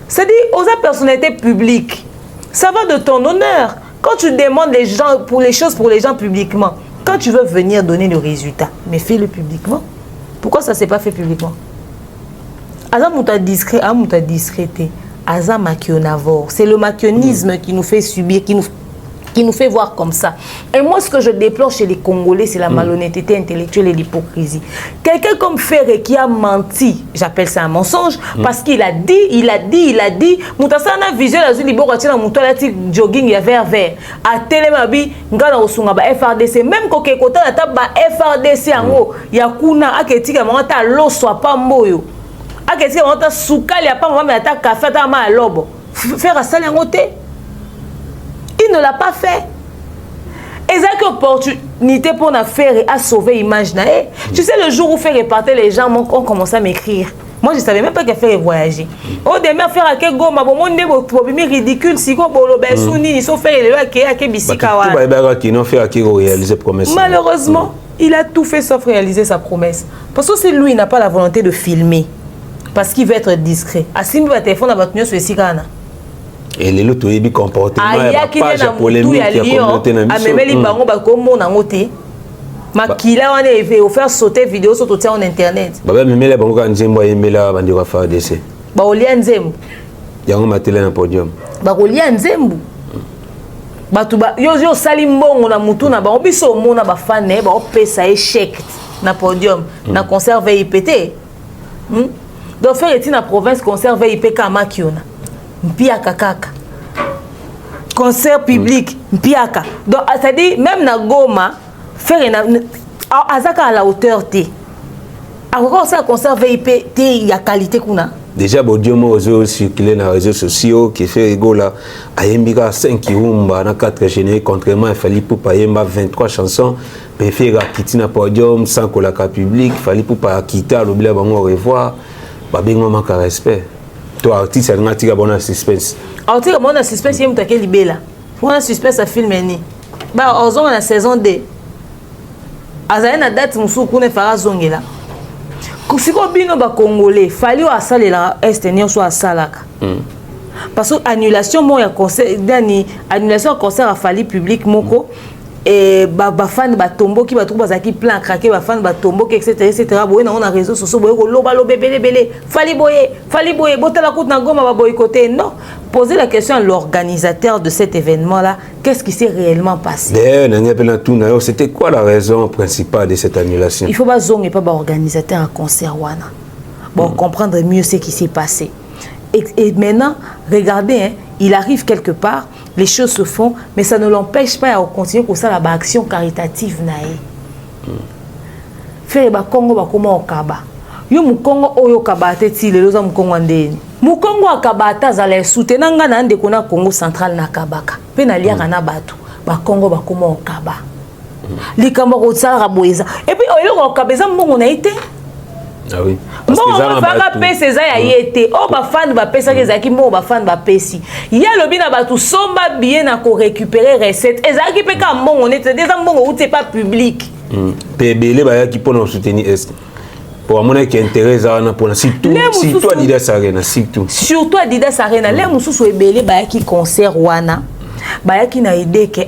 C'est-à-dire aux personnalités publiques. Ça va de ton honneur. Quand tu demandes les gens pour les choses pour les gens publiquement, quand tu veux venir donner le résultat, mais fais-le publiquement. Pourquoi ça ne s'est pas fait publiquement? Azam mouta discret, mouta discrété. Azam maquionavore. C'est le maquionisme qui nous fait subir, qui nous fait voir comme ça. Et moi, ce que je déplore chez les Congolais, c'est la malhonnêteté intellectuelle et l'hypocrisie. Quelqu'un comme Ferré qui a menti, j'appelle ça un mensonge, parce qu'il a dit, Moutasana visuel à une libo na mutolati jogging ya vert. A telemabi ngana osunga ba FRDC, même ko ke kota na taba FRDC ango ya kuna aketika mangata lo soit pas mboyo. Aketika mangata sukali ya pa mama ta café ta ma lobo. Faire ça yango te. Il ne l'a pas fait. Et ça que opportunité pour nous faire à sauver l'image. Tu sais, le jour où faire repartir les gens ont commencé à m'écrire. Moi, je ne savais même pas qu'elle fait voyager. Au demain, faire à quel goma, bon, mon nez ridicule, si on bolobe souni, ils sont fait le à Kebisikawa. Malheureusement, il a tout fait sauf réaliser sa promesse. Parce que c'est lui qui n'a pas la volonté de filmer. Parce qu'il veut être discret. Asimbi va téléphone à battre sur Sikana. Et les autres ont comportement il y a pas polémique qui a commenté dans le Makila on est offert sauter vidéo sur tout en internet. Baba memela bango ka nzembo yembela bandi ka fa DC. Ba olia nzembo. Yango matela na podium. Ba olia nzembo. Batu ba yo sali mbongo na mutu na ba biso mona ba fan ba opesa échec na podium na concert VIPT. Donc faire été na province concert VIP ka makiona. Mpiaka kaka. Concert public, mpiaka. Donc, c'est-à-dire, même na Goma, faire azaka à la hauteur T. Alors, ça, concert VIP, il y a qualité qu'on a. Déjà, Bodio Mozo circulé dans les réseaux sociaux qui fait rigola. Ayembika 5 kirumba, na 4 génériques, contrairement à Fali Poupa Yemba 23 chansons, pour faire quitter na podium sans que la public, Fali Poupa quitter, l'oublier au revoir, babingo manque de respect. Toi, artiste, tu as un bon suspense. Artiste, tu as un suspense, tu as un libéla. Tu as un suspense à filmer. Bah, on a la saison 2. Azaï na date, moussou, qu'on est fara zongela. Si on bino ba Congolais, fallait à saler la Est, soit à Salaka. Parce que annulation, moi, il y a concert, annulation concert à Fali public, moko. et bafan batombo qui batrouba zaki plan craquer bafan batombo etc. Boye na on a réseau sociaux boye ko loba lobe belé fali boye botala kout na goma ba boycotter. Non, posez la question à l'organisateur de cet événement là, qu'est-ce qui s'est réellement passé? C'était quoi la raison principale de cette annulation? Il faut pas zonger pas organisateur à concert wana. Bon, comprendre mieux ce qui s'est passé. Et maintenant, regardez, hein, il arrive quelque part, les choses se font, mais ça ne l'empêche pas de continuer pour ça la action caritative nae. Faire ba Congo ba comment okaba. Yo mu Congo oyo kaba teti le loza mu Congo ndeni. Mu Congo akaba ta za les soutenir nga na ndeko na Congo central na kabaka. Pe na lia na bato. Ba Congo ba comment okaba. Likambo ko tsala boeza. Et puis oyo ko kabeza mbongo na ite. Ah oui. Bon, on va faire ces ayétés. Oh, ba fan ba pesa que zaki mo ba fan ba pesi. Ya lobi na ba tout somba bien na ko récupérer recette. Ezaki pe ka mbongo on est déjà mbongo ou c'est pas public. PBL ba ya ki pour nous soutenir est. Pour mon qui intéresse à pour surtout Adidas Arena surtout Adidas Arena les mususu ebele ba ya ki concert wana. Ba ya ki na idée que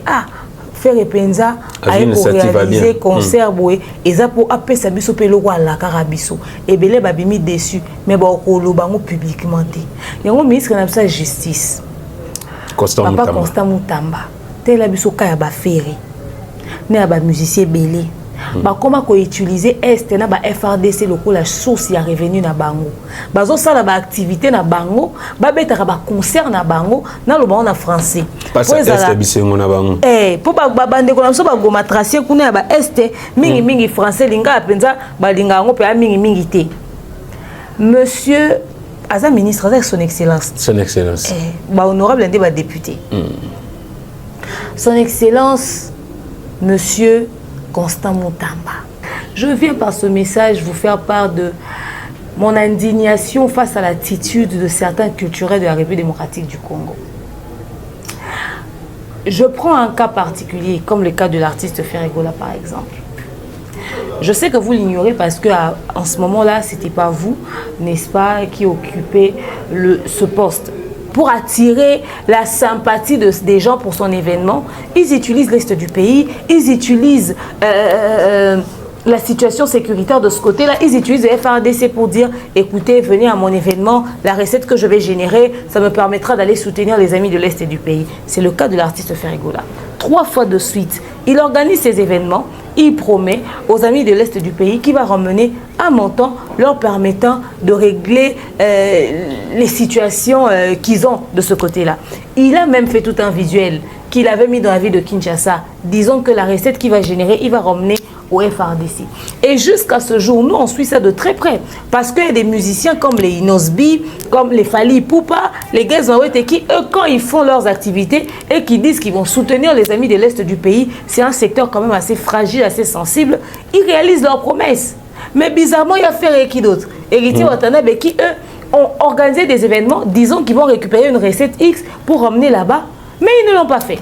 faire penza aye pour réaliser concert boye eza pour apesa biso pe loko ala karabiso ebele babimi déçu mais ba ko lobango publiquement te yango ministre na sa justice Constant Mutamba te la biso ka ya ba fere ne ya ba musicien belé ba comment ko utiliser est na ba FRDC loko la source ya revenu na bango bazo sala ba activité na bango ba betaka ba concert na bango na lo na français parce que est bisengo na bango pour ba bande ko na so ba goma tracer kuna ba est mingi français linga penza ba linga ngo pe mingi te monsieur Aza ministre avec son excellence ba honorable ndé ba député son excellence monsieur Constant Mutamba. Je viens par ce message vous faire part de mon indignation face à l'attitude de certains culturels de la République démocratique du Congo. Je prends un cas particulier, comme le cas de l'artiste Ferregola par exemple. Je sais que vous l'ignorez parce que en ce moment-là, ce n'était pas vous, n'est-ce pas, qui occupez ce poste. Pour attirer la sympathie des gens pour son événement, ils utilisent l'Est du pays, ils utilisent la situation sécuritaire de ce côté-là, ils utilisent le FRDC pour dire, écoutez, venez à mon événement, la recette que je vais générer, ça me permettra d'aller soutenir les amis de l'Est du pays. C'est le cas de l'artiste Ferregola. 3 fois de suite, il organise ces événements, il promet aux amis de l'Est du pays qu'il va ramener un montant leur permettant de régler les situations qu'ils ont de ce côté-là. Il a même fait tout un visuel qu'il avait mis dans la ville de Kinshasa. Disons que la recette qu'il va générer, il va ramener au FRDC. Et jusqu'à ce jour, nous, on suit ça de très près. Parce qu'il y a des musiciens comme les Inosbi, comme les Fali Poupa, les Gazawete, qui, eux, quand ils font leurs activités et qui disent qu'ils vont soutenir les amis de l'Est du pays, c'est un secteur quand même assez fragile, assez sensible, ils réalisent leurs promesses. Mais bizarrement, il y a Ferré qui d'autre. Héritier Watanabe qui, eux, ont organisé des événements, disons qu'ils vont récupérer une recette X pour ramener là-bas, mais ils ne l'ont pas fait.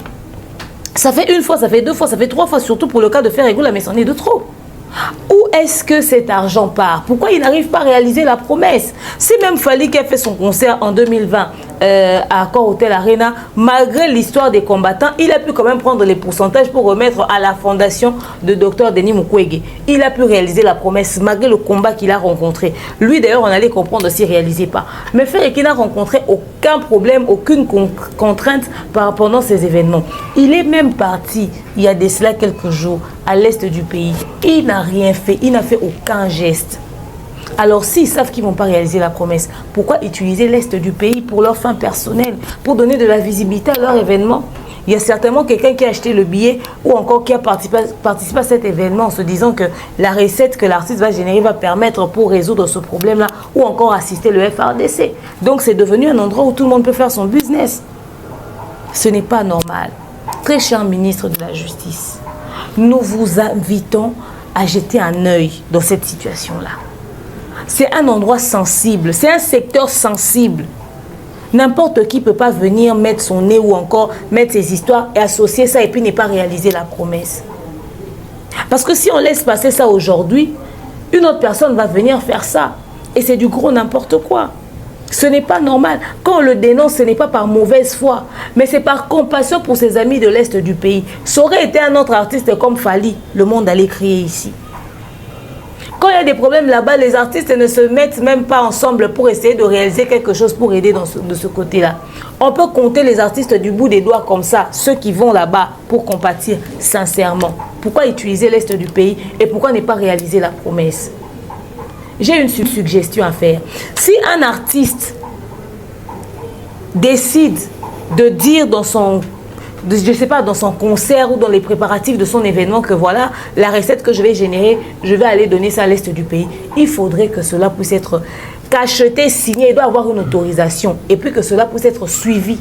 Ça fait 1 fois, ça fait 2 fois, ça fait 3 fois, surtout pour le cas de Ferregola, mais c'en est de trop. Où est-ce que cet argent part? Pourquoi il n'arrive pas à réaliser la promesse? C'est même Fali qui a fait son concert en 2020 à Accor Hotel Arena, malgré l'histoire des combattants, il a pu quand même prendre les pourcentages pour remettre à la fondation de Dr Denis Mukwege. Il a pu réaliser la promesse malgré le combat qu'il a rencontré. Lui d'ailleurs, on allait comprendre s'il ne réalisait pas. Mais Ferregola n'a rencontré aucun problème, aucune contrainte pendant ces événements. Il est même parti, il y a de cela quelques jours, à l'est du pays. Il n'a rien fait, il n'a fait aucun geste. Alors s'ils savent qu'ils ne vont pas réaliser la promesse, pourquoi utiliser l'est du pays pour leur fin personnelle, pour donner de la visibilité à leur événement? Il y a certainement quelqu'un qui a acheté le billet ou encore qui a participé à cet événement en se disant que la recette que l'artiste va générer va permettre pour résoudre ce problème-là ou encore assister le FRDC. Donc c'est devenu un endroit où tout le monde peut faire son business. Ce n'est pas normal. Très cher ministre de la Justice, nous vous invitons à jeter un œil dans cette situation-là. C'est un endroit sensible, c'est un secteur sensible. N'importe qui ne peut pas venir mettre son nez ou encore mettre ses histoires et associer ça et puis ne pas réaliser la promesse. Parce que si on laisse passer ça aujourd'hui, une autre personne va venir faire ça. Et c'est du gros n'importe quoi. Ce n'est pas normal. Quand on le dénonce, ce n'est pas par mauvaise foi, mais c'est par compassion pour ses amis de l'Est du pays. Ça aurait été un autre artiste comme Fally, le monde allait crier ici. Quand il y a des problèmes là-bas, les artistes ne se mettent même pas ensemble pour essayer de réaliser quelque chose pour aider de ce côté-là. On peut compter les artistes du bout des doigts comme ça, ceux qui vont là-bas pour compatir sincèrement. Pourquoi utiliser l'Est du pays et pourquoi ne pas réaliser la promesse? J'ai une suggestion à faire. Si un artiste décide de dire dans son, je sais pas, dans son concert ou dans les préparatifs de son événement que voilà, la recette que je vais générer, je vais aller donner ça à l'Est du pays, il faudrait que cela puisse être cacheté, signé, il doit avoir une autorisation et puis que cela puisse être suivi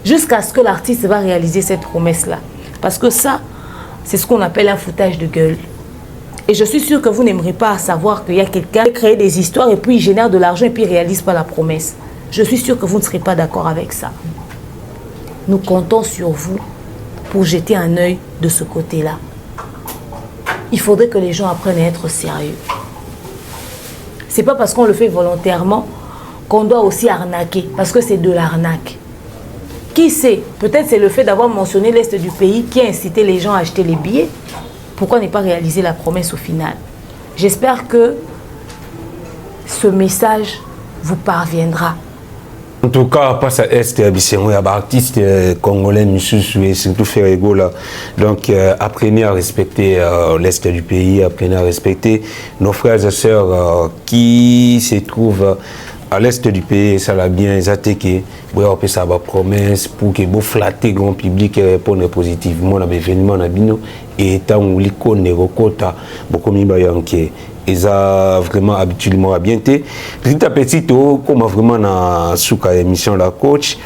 jusqu'à ce que l'artiste va réaliser cette promesse-là. Parce que ça, c'est ce qu'on appelle un foutage de gueule. Et je suis sûre que vous n'aimerez pas savoir qu'il y a quelqu'un qui crée des histoires et puis il génère de l'argent et puis il ne réalise pas la promesse. Je suis sûre que vous ne serez pas d'accord avec ça. Nous comptons sur vous pour jeter un œil de ce côté-là. Il faudrait que les gens apprennent à être sérieux. Ce n'est pas parce qu'on le fait volontairement qu'on doit aussi arnaquer, parce que c'est de l'arnaque. Qui sait? Peut-être c'est le fait d'avoir mentionné l'Est du pays qui a incité les gens à acheter les billets. Pourquoi ne pas réaliser la promesse au final? J'espère que ce message vous parviendra. En tout cas, pas ça est il y a des artistes congolais, et surtout Ferrego là. Donc, apprenez à respecter l'Est du pays, apprenez à respecter nos frères et sœurs qui se trouvent à l'Est du pays. Ça l'a bien, ils attaquent. Vous avez ça va promesse pour que vous flattez grand public et répondre positivement à l'événement nabino et tant où l'icône est recota beaucoup mieux que ils ont vraiment habituellement bien été petit à petit comme vraiment dans souka émission la coach.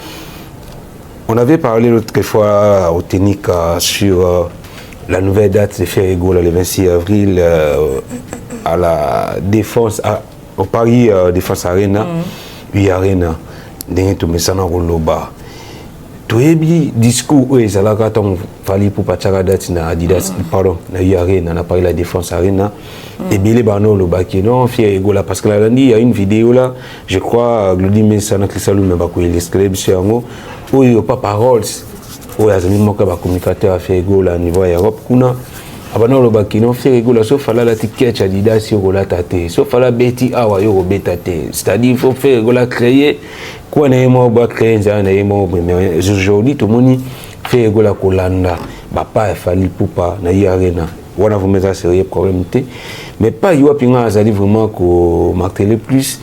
On avait parlé l'autre fois au technique sur la nouvelle date de Ferrego le 26 avril à la défense au Paris Défense Arena, Arena. Dernier tout ça dans le bas. Tout est bien discours où ils allaient quand on fallait pour partir date na Adidas pardon na Arena na Paris la Défense Arena et bien les banaux le bas qui non Ferrego là parce que là il y a une vidéo là je crois Glody Mensana Christalou mais pas quoi il esclave sur ngo où il y a pas paroles où il y a même mon communicateur à Ferrego là niveau Europe kuna abana lo bas qui non Ferrego là sauf là la ticket Adidas sur la tate sauf là Betty awa yo betate c'est-à-dire il faut Ferrego là créer quoi n'est pas créé mais aujourd'hui tout le monde fait la colanda papa il fallait pour pas na Arena on a vraiment ça sérieux problème mais pas yo pinga azali vraiment ko marteler plus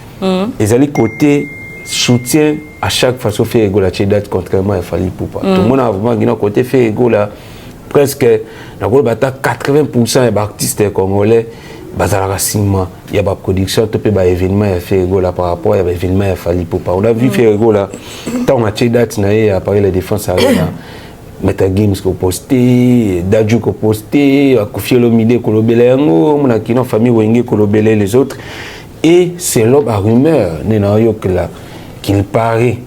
ils allaient côté soutien à chaque façon fait la date contrairement il fallait pour pas tout le monde a vraiment côté fait là presque na ko bata 80% des artistes congolais bazalaka sima il y a pas production tout peut ba événement il fait là par rapport à événement il fallait pour pas on a vu faire là tant à date na à Paris la Défense Arena Meta Games ko posté Dadju ko posté Kofielo Mide ko lobele yango mona kino famille wenge ko lobele les autres et c'est l'aube à rumeur nena yo qu'il paraît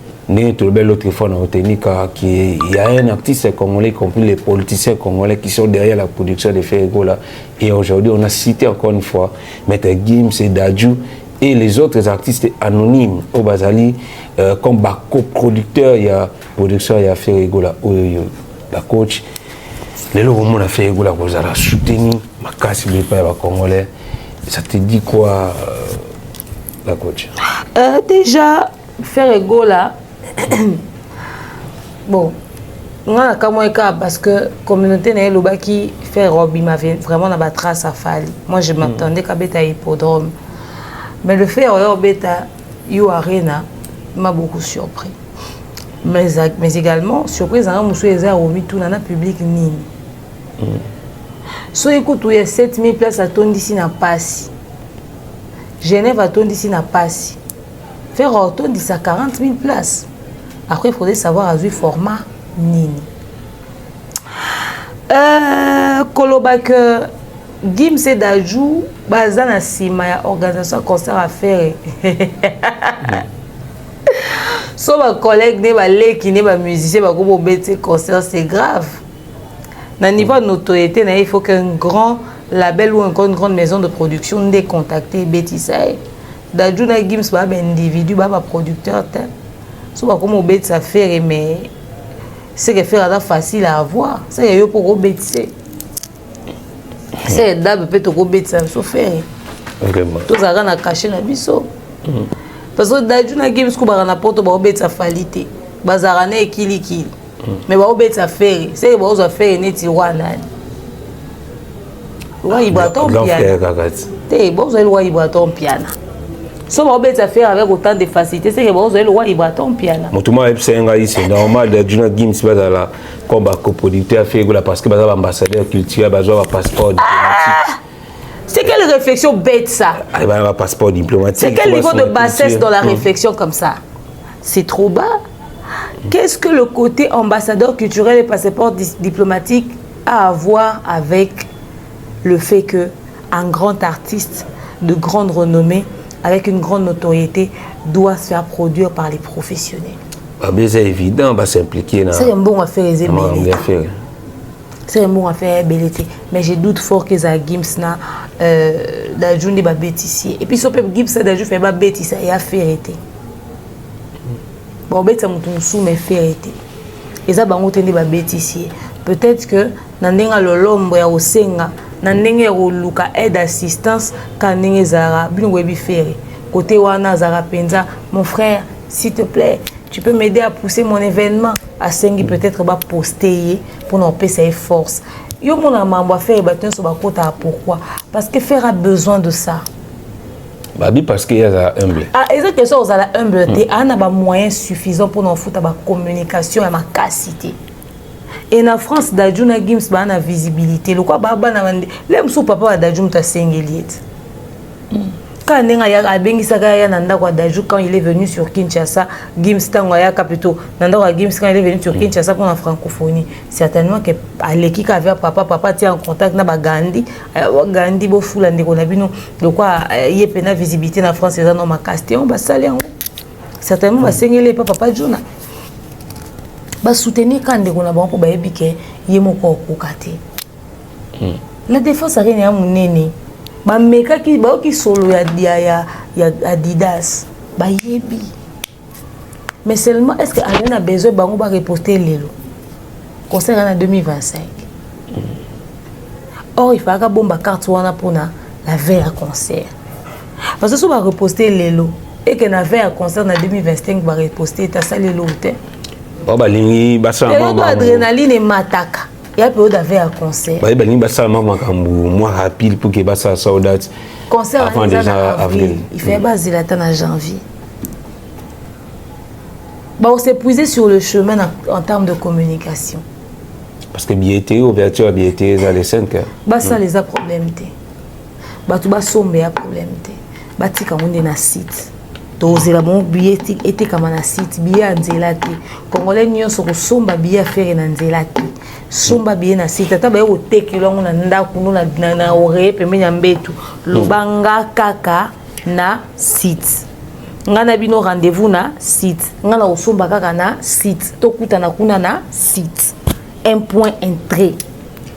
tout le bel autre fois dans technique qui il y a un artiste congolais y compris les politiciens congolais qui sont derrière la production de Ferrego là et aujourd'hui on a cité encore une fois Meta Games et Dadju et les autres artistes anonymes au Bazali comme coproducteur il y a production il y a Ferrego là la coach les logos on a Ferrego là vous allez soutenir ma casse les pas congolais ça te dit quoi la coach déjà Ferrego là bon, on a parce que la communauté n'a pas qui fait Rob, il m'avait vraiment la trace à Fally. Moi je m'attendais qu'à Beta Hippodrome. Mais le fait de Beta You Arena m'a beaucoup surpris. Mais également, surprise, on a remis tout dans le public. So écoute, il y a 7000 places à ton d'ici n'a pas si. Genève à ton d'ici n'a pas si. Faire autant d'ici à 40 000 places. Après, il faudrait savoir à quel format nini. Kolobak Gims et Dadju, Bazana Sima, organisation concert à faire. So ma collègue n'est pas là qui n'est pas musicien, pas comme bête concert, c'est grave. Dans niveau de notoriété, il faut qu'un grand label ou une grande maison de production n'ait contacté Betty Say. Dajuna Gims ba individu ba producteur te. So ba comme obet ça faire mais c'est que faire là facile à avoir. C'est yo pour obet c'est. C'est d'ab peut to obet ça so faire. Vraiment. Tout ça na caché na biso. Parce que Dajuna Gims ko ba na poto ba obet ça falité. Bazarane ekili. Mais ba obet ça faire. C'est ba oza faire neti wana. Wa ibaton piano. Te ba oza wa ibaton piano. So ba obet ça faire avec autant de facilité, c'est que ba oza wa ibaton piano. Motuma epsenga c'est normal Dajuna Gims bazala comme coproducteur fait parce que bazala ambassadeur culturel bazwa passeport diplomatique. C'est quelle réflexion bête ça? Ah bah un passeport diplomatique. C'est quel niveau de bassesse dans la réflexion comme ça? C'est trop bas. Qu'est-ce que le côté ambassadeur culturel et passeport diplomatique a à voir avec le fait que un grand artiste de grande renommée, avec une grande notoriété, doit se faire produire par les professionnels? C'est évident, va s'impliquer. C'est un bon affaire, c'est un bon affaire, mais je doute fort que ça Gims na d'ajouter des bêtises. Et puis ce peuple Gims d'ajouter fait des bêtises et a fait bon bête ça mouton sous mais fait et ça bango tende ba bêtises. Peut-être que nandenga lolombo ya osenga nandenga luka aide assistance quand ndenge zara bino webi faire côté wana zara penza mon frère s'il te plaît tu peux m'aider à pousser mon événement à Sengi peut-être va poster pour nous payer ses forces. Yo mon amamba faire battre sur ba kota pourquoi? Parce que faire a besoin de ça. Babi parce qu'il y a humble. Ah exactement ça, vous avez la humbleté, on a des moyens suffisants pour nous foutre la communication et ma capacité. Et en France, Dajuna Gims ba na visibilité. Le quoi ba na mande, l'aime sous papa Dajum ta sengeliet. Quand nenga ya abengi saka ya nanda kwa Daju quand il est venu sur Kinshasa, Gims tango ya kapito. Nanda kwa Gims quand il est venu sur Kinshasa pour la francophonie. Certainement que Aleki ka avec papa tient en contact na ba Gandhi, Gandhi bo fula ndeko na bino. Le quoi y pena visibilité na France ça non ma castion ba salé en. Certainement ba sengeli papa Juna. Ba soutenir quand ndeko na ba ko ba ebike yemoko kokate. La défense a rien à munene. Ba meka ki ba ki solo ya Adidas ba yebi. Mais seulement est-ce que Alain a besoin bango ba reposter lelo concert en 2025. Or il faut que bomba carte wana pour la veille à concert. Parce que si on va reposter lelo et que na veille à concert en 2025 va reposter ta salle lelo te. Ba ba lingi ba sa mama. Adrénaline et mataka. Il y a peu d'avait un concert. Bah, il y a ça moi rapide pour que ça soit date. Concert avant déjà avril. Il fait base de la en janvier. Bah, on s'est épuisé sur le chemin en termes de communication. Parce que billetterie, ouverture, billetterie, ça les 5 heures. Bah, ça les a problème. Bah, tout bas sombre a problème. Bah, tu quand on est na site. Tous les bons billets étaient comme na site billet en zélati. Congolais n'y ont sur sombre billet faire en zélati. Somba bien na site tata ba yo tekelo na ndaku na ore pembe nyambetu lobanga kaka na site ngana bino rendez-vous na site ngana osomba kaka na site tokuta na kuna na site un point entrée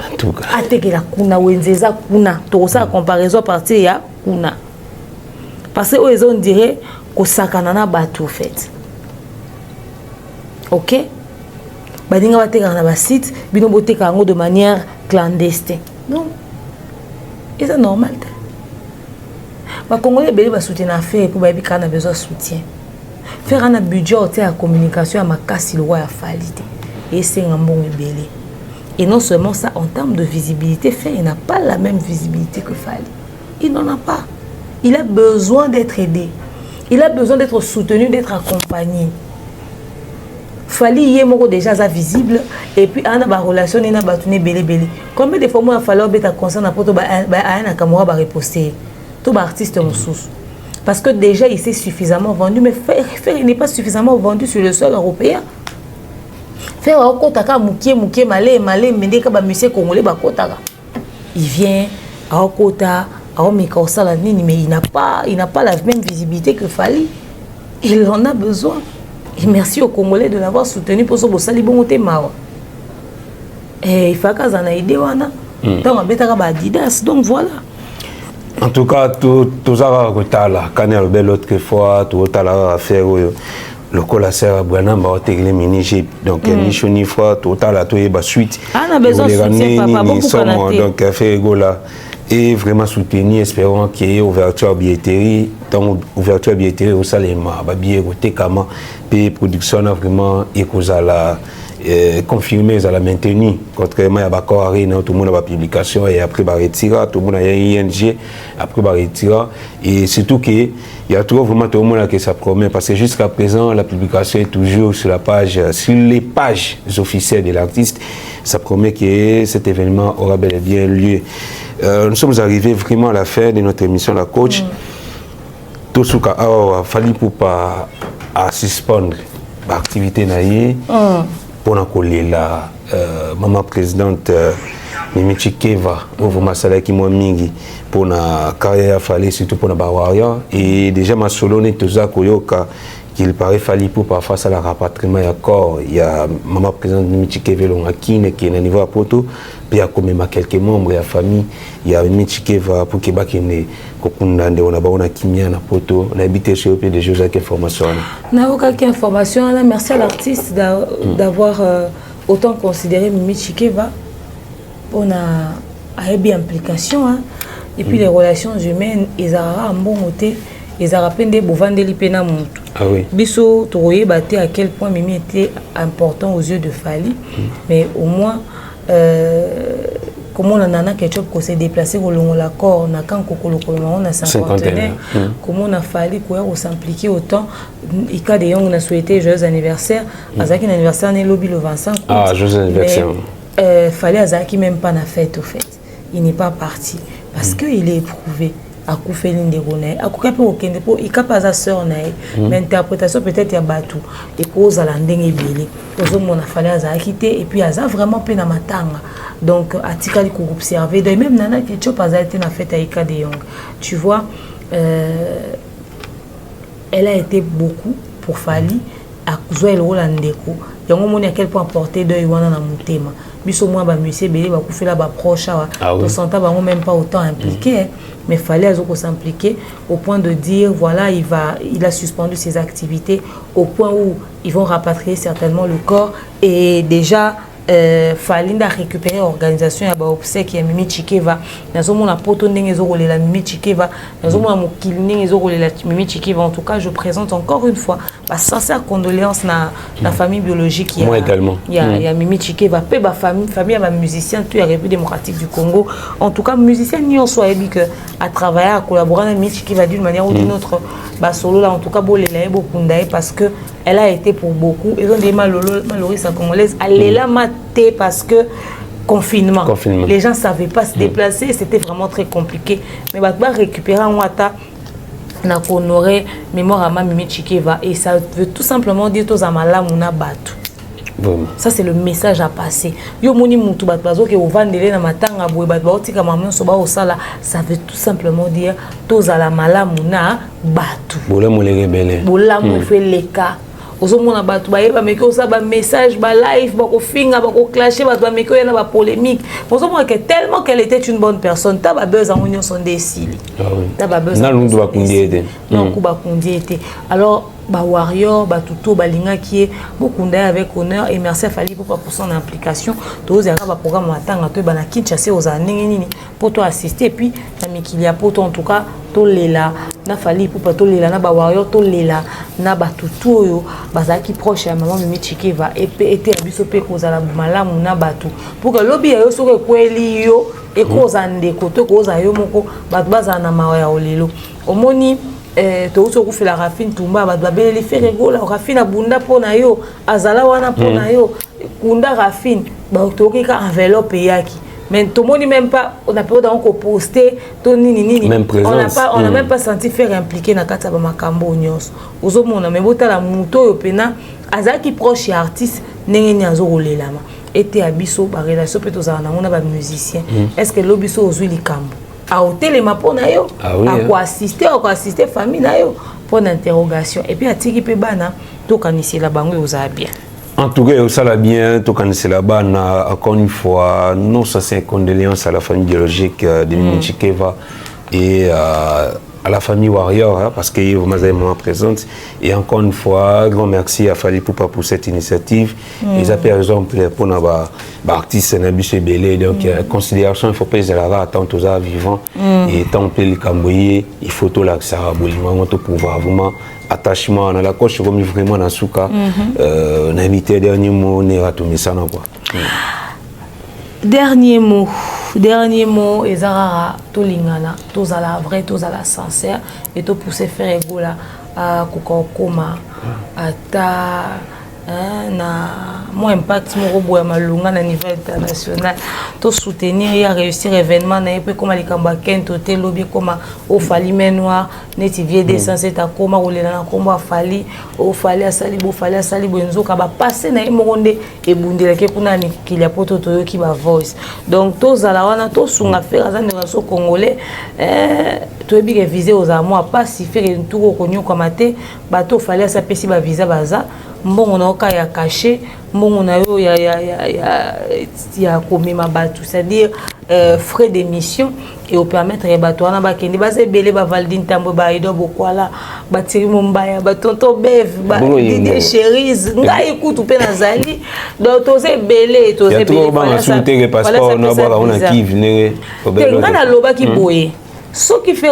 en tout cas atekela kuna wenzeza kuna to ça comparaison à partir ya kuna parce que eux on dirait ko sakana na bateau fait. OK. Badinga bateka na ba site bino boteka ngo de manière clandestine. Non. Et c'est normal. Ba Congolais belé ba soutenir affaire pour ba bika na besoin soutien. Faire un budget au la communication à ma casse le roi a falité. Et c'est un bon belé. Et non seulement ça en termes de visibilité, fait il n'a pas la même visibilité que Fali. Il n'en a pas. Il a besoin d'être aidé. Il a besoin d'être soutenu, d'être accompagné. Fali yemoko déjà ça visible et puis ana ba relation na ba tourner belé. Combien de fois moi falloir beta concert na poto ba ana kamora ba reposter tout ba artiste sous parce que déjà il s'est suffisamment vendu mais faire il n'est pas suffisamment vendu sur le sol européen. Faire au kotaka mukie malé mende ka ba monsieur congolais ba kotaka. Il vient à kota à meka osala nini mais il n'a pas la même visibilité que Fali. Il en a besoin. Et merci aux Congolais de l'avoir soutenu pour ce beau salibon mawa. Et il faut qu'ils en aient aidé wana. Donc on bêta ba Adidas. Donc voilà. En tout cas, tout ça retala. Quand il y a l'autre fois, tout retala à faire. Le colasseur Branham va intégrer mini donc ni chaud ni froid, tout retala tout est suite. On a besoin de soutien, papa, beaucoup de donc fait là et vraiment soutenir, espérons qu'il y ait ouverture à billetterie, donc ouverture à billetterie au Salema, billet côté comment, puis production vraiment la confirmer à la maintenir, contrairement à Bakor Arena, tout le monde a la publication et après retirer, tout le monde a ING, après retirer, et surtout qu'il y a toujours vraiment tout le monde qui ça promet, parce que jusqu'à présent la publication est toujours sur la page, sur les pages officielles de l'artiste, ça promet que cet événement aura bel et bien lieu. Nous sommes arrivés vraiment à la fin de notre émission La Coach. Tout ce qu'il a fallu pour pas suspendre l'activité naïe pour coller la maman présidente Mimi Chikeva pour vous masala qui m'a mingi pour na carrière fallait surtout pour na bawaria et déjà ma solo ne tout ça koyoka qu'il paraît fallu pour pas face à la rapatriement ya corps il y a maman présidente Mimi Chikeva l'ongakine qui est au niveau à poto puis il y a quand même quelques membres de la famille il y a Mimi Chikeva pour que bakine kokunda nde on a ba on a kimia na poto on a habité chez eux des choses avec information na aucune information là merci à l'artiste d'avoir autant considéré Mimi Chikeva on a bien implication hein? Et puis les relations humaines ils ont un bon côté ils ont rappelé des bovandeli pena montu ah oui biso toye batté à quel point Mimi était important aux yeux de Fally mais au moins comment on a nana ketchup qu'on s'est déplacé au long la corps na quand kokolo on a 50 comment on a fallu quoi on s'impliquer autant il cas des gens on a souhaité joyeux anniversaire azaki anniversaire né lobby le 25 ah joyeux anniversaire fallait azaki même pas na fête au fait il n'est pas parti parce que il est éprouvé à Kouféline de Gonay à Koukape au Kende pour il capable sa sœur naï mais interprétation peut-être ya batou et cause à l'andeng bilé aux hommes on a fallu azaki et puis aza vraiment peine à matanga donc atikali ko observer de même nana qui chop azaki na fête à Ika de Young tu vois elle a été beaucoup pour Fally à jouer le rôle ndeko yango moni à quel point porter de wana na mutema biso moi ba monsieur belé ba koufela ba proche to senta ba même pas autant impliqué mais fallait s'impliquer au point de dire voilà il a suspendu ses activités au point où ils vont rapatrier certainement le corps et déjà fallait récupérer l'organisation ya ba obsèque ya Mimi Chikeva nazomona poto ndenge ezokolela Mimi Chikeva nazomona mokili ndenge ezokolela Mimi Chikeva en tout cas je présente encore une fois ma sincère condoléance na famille biologique moi également il y a Mimi Chikeva pe ba famille ya ba musicien tout ya République démocratique du Congo en tout cas musicien ni soit dit que à travailler à collaborer avec Mimi Chikeva d'une manière ou d'une autre ba solo là en tout cas bolela beaucoup ndaye parce que elle a été pour beaucoup ils ont des malheureux sa congolaise elle est là maté parce que confinement les gens savaient pas se déplacer c'était vraiment très compliqué mais bah récupérer en wata na honorer mémoire à Mimi Chikeva et ça veut tout simplement dire tous amala muna batu ça c'est le message à passer yo moni mutu bat bazo ke ovandele na matanga boye bat baotika maman so ba osala ça veut tout simplement dire tous ala malamu na batu bola mo le rebelle bola mo fait les cas ozomona batu bayeba meke osa ba message ba live ba ko finga ba ko clasher batu ba meke na ba polémique ozomona que tellement qu'elle était une bonne personne ta ba besoin union sont décili ta ba besoin na lundu ba kundiete non ku ba kundiete alors ba warrior ba tuto ba linga qui est beaucoup avec honneur et merci à Fally pour son implication tous ba programme matanga to ba na Kinshasa aux années nini pour toi assister et puis na mikilia pour toi en tout cas to lela na Fally pour to lela na ba warrior to lela na ba tuto yo bazaki proche ya maman Mimi Chikeva et était biso pe kozala malamu na batu pour que lobby yo soko kweli yo et koza ndeko to koza yo moko batu bazana mawa ya olelo omoni to so ku la rafine tumba ba babeli faire gola rafine abunda pona yo azala wana pona yo kunda rafine ba to ka enveloppe yaki mais tout le monde même pas on a pas donc poster to nini on n'a même pas senti faire impliquer na kata ba makambo nyos ozomona mais botala muto yo pena azaki proche artiste ndenge ni azokolelama était abiso ba relation peut to na ngona ba musicien est-ce que lobiso ozwi likambo à hôtel ma pona yo à quoi assister famille na yo pour interrogation et puis à tiki pe bana to kanisi la bango oza bien en tout cas ça la bien to kanisi la bana encore une fois nos sincères condoléances à la famille biologique de Mimi Chikeva et à la famille Warrior, hein, parce que vous m'avez présente. Et encore une fois, grand merci à Fali Poupa pour cette initiative. Ils ont par exemple pour nos artistes Nabiche Belé, donc considération, il ne faut pas les attendre aux arts vivants. Et tant que les Camboyés, il faut tout l'accès à Bolima, pour pouvoir vraiment attachement à la coche, comme vraiment dans Souka. On a invité dernier mot, on a tout mis ça dans quoi. Dernier mot, ezara to lingana, to zala vrai, to zala sincère, et to pousser faire égola à kukokoma, ata na mon impact mon robot malunga na niveau international, to soutenir et réussir événement na peu comme les Kambaken, to te lobby comme au Fali Noir, neti vie descend c'est à comment ou les na combat Fali, au Fali à Sali Bonzo kaba passer na imonde et bundela ke kuna ni kilia poto to ki ba voice. Donc to zala wana to sunga faire za nation congolais to bi viser aux amours pas si faire un tour konyo kamate bato Fali à sa pesi ba visa baza mbongo na oka ya caché mbongo na yo ya komema bato, c'est-à-dire frais d'émission et au permettre ya bato wana bakende baze belé ba Valdine Tambo ba Ido Bokwala ba Thierry Mombaya ba Tonto Bev ba Didier Cherise nga écoute pe nazali donc tose belé tose belé ba souhaiter le passeport na ba on a qui venir nga na loba ki boye ce qui fait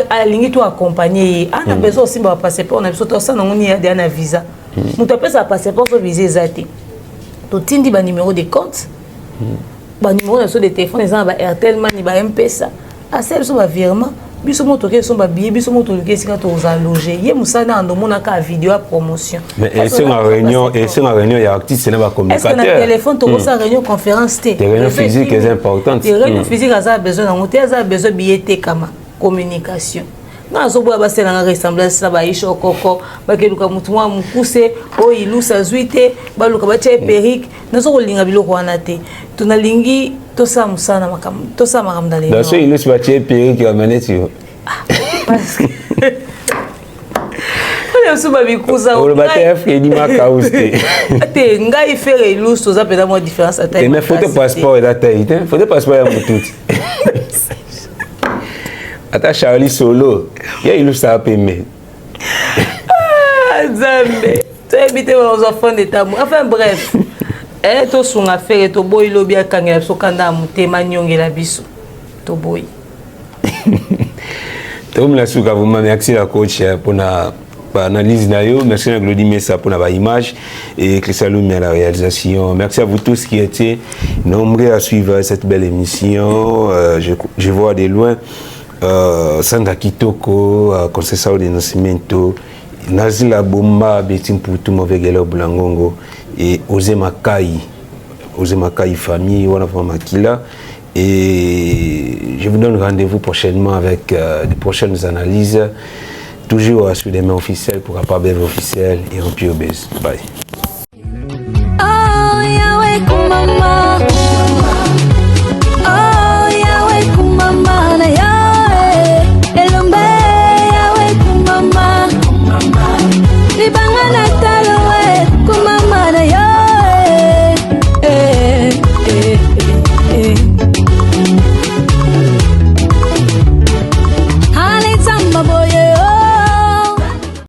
alingi to accompagner ana besoin aussi ba passeport na biso to ça na ngoni ya na visa. Nous avons un passeport sur visé zati. Tout tindi ba numéro de compte, ba numéro de téléphone, les gens ba Airtel Money, ba M-Pesa. À celle sur ba virement, biso moto ke son ba billet, biso moto ke sika to za loger. Yé musana ando mona ka vidéo à promotion. Mais c'est une réunion, il y a artiste c'est pas communicateur. Est-ce que na téléphone to sa réunion conférence té? Réunion physique est importante. Réunion physique a besoin na moto, a besoin billet té kama communication. Na zo boya basela na ressemblance na ba isho koko bakeluka mutu mwa mukuse o ilusa zuite baluka bache perique na zo kolinga biloko wana te tunalingi to sa musana makam to sa makam dale da so ilusa bache perique ya maneti parce que on est suba bikuza o ba te fait di makauste te ngai faire ilusa za peda mo différence à taille mais faut passeport da taille faut passeport ya mututi Ata Charlie Solo, il y a une ça payé. Zambe, tu habites aux enfants de ta mère. Enfin bref, to son affaire to boy lobby akangela so kanda mutema nyongela biso. To boy. Tom la souka vraiment merci la coach pour na analyse nayo, merci à Glody Messa pour la image et Christian Lumi à la réalisation. Merci à vous tous qui étaient nombreux à suivre cette belle émission. Je vois de loin Sandra Kitoko, Conceição de Nascimento, Nazila Bomba, Betim Poutou, Mavegela Blangongo et Ose Makai famille, Wanafama Makila. Et je vous donne rendez-vous prochainement avec de prochaines analyses, toujours sur des mains officielles pour Apabel officiel et en Pure Base. Bye.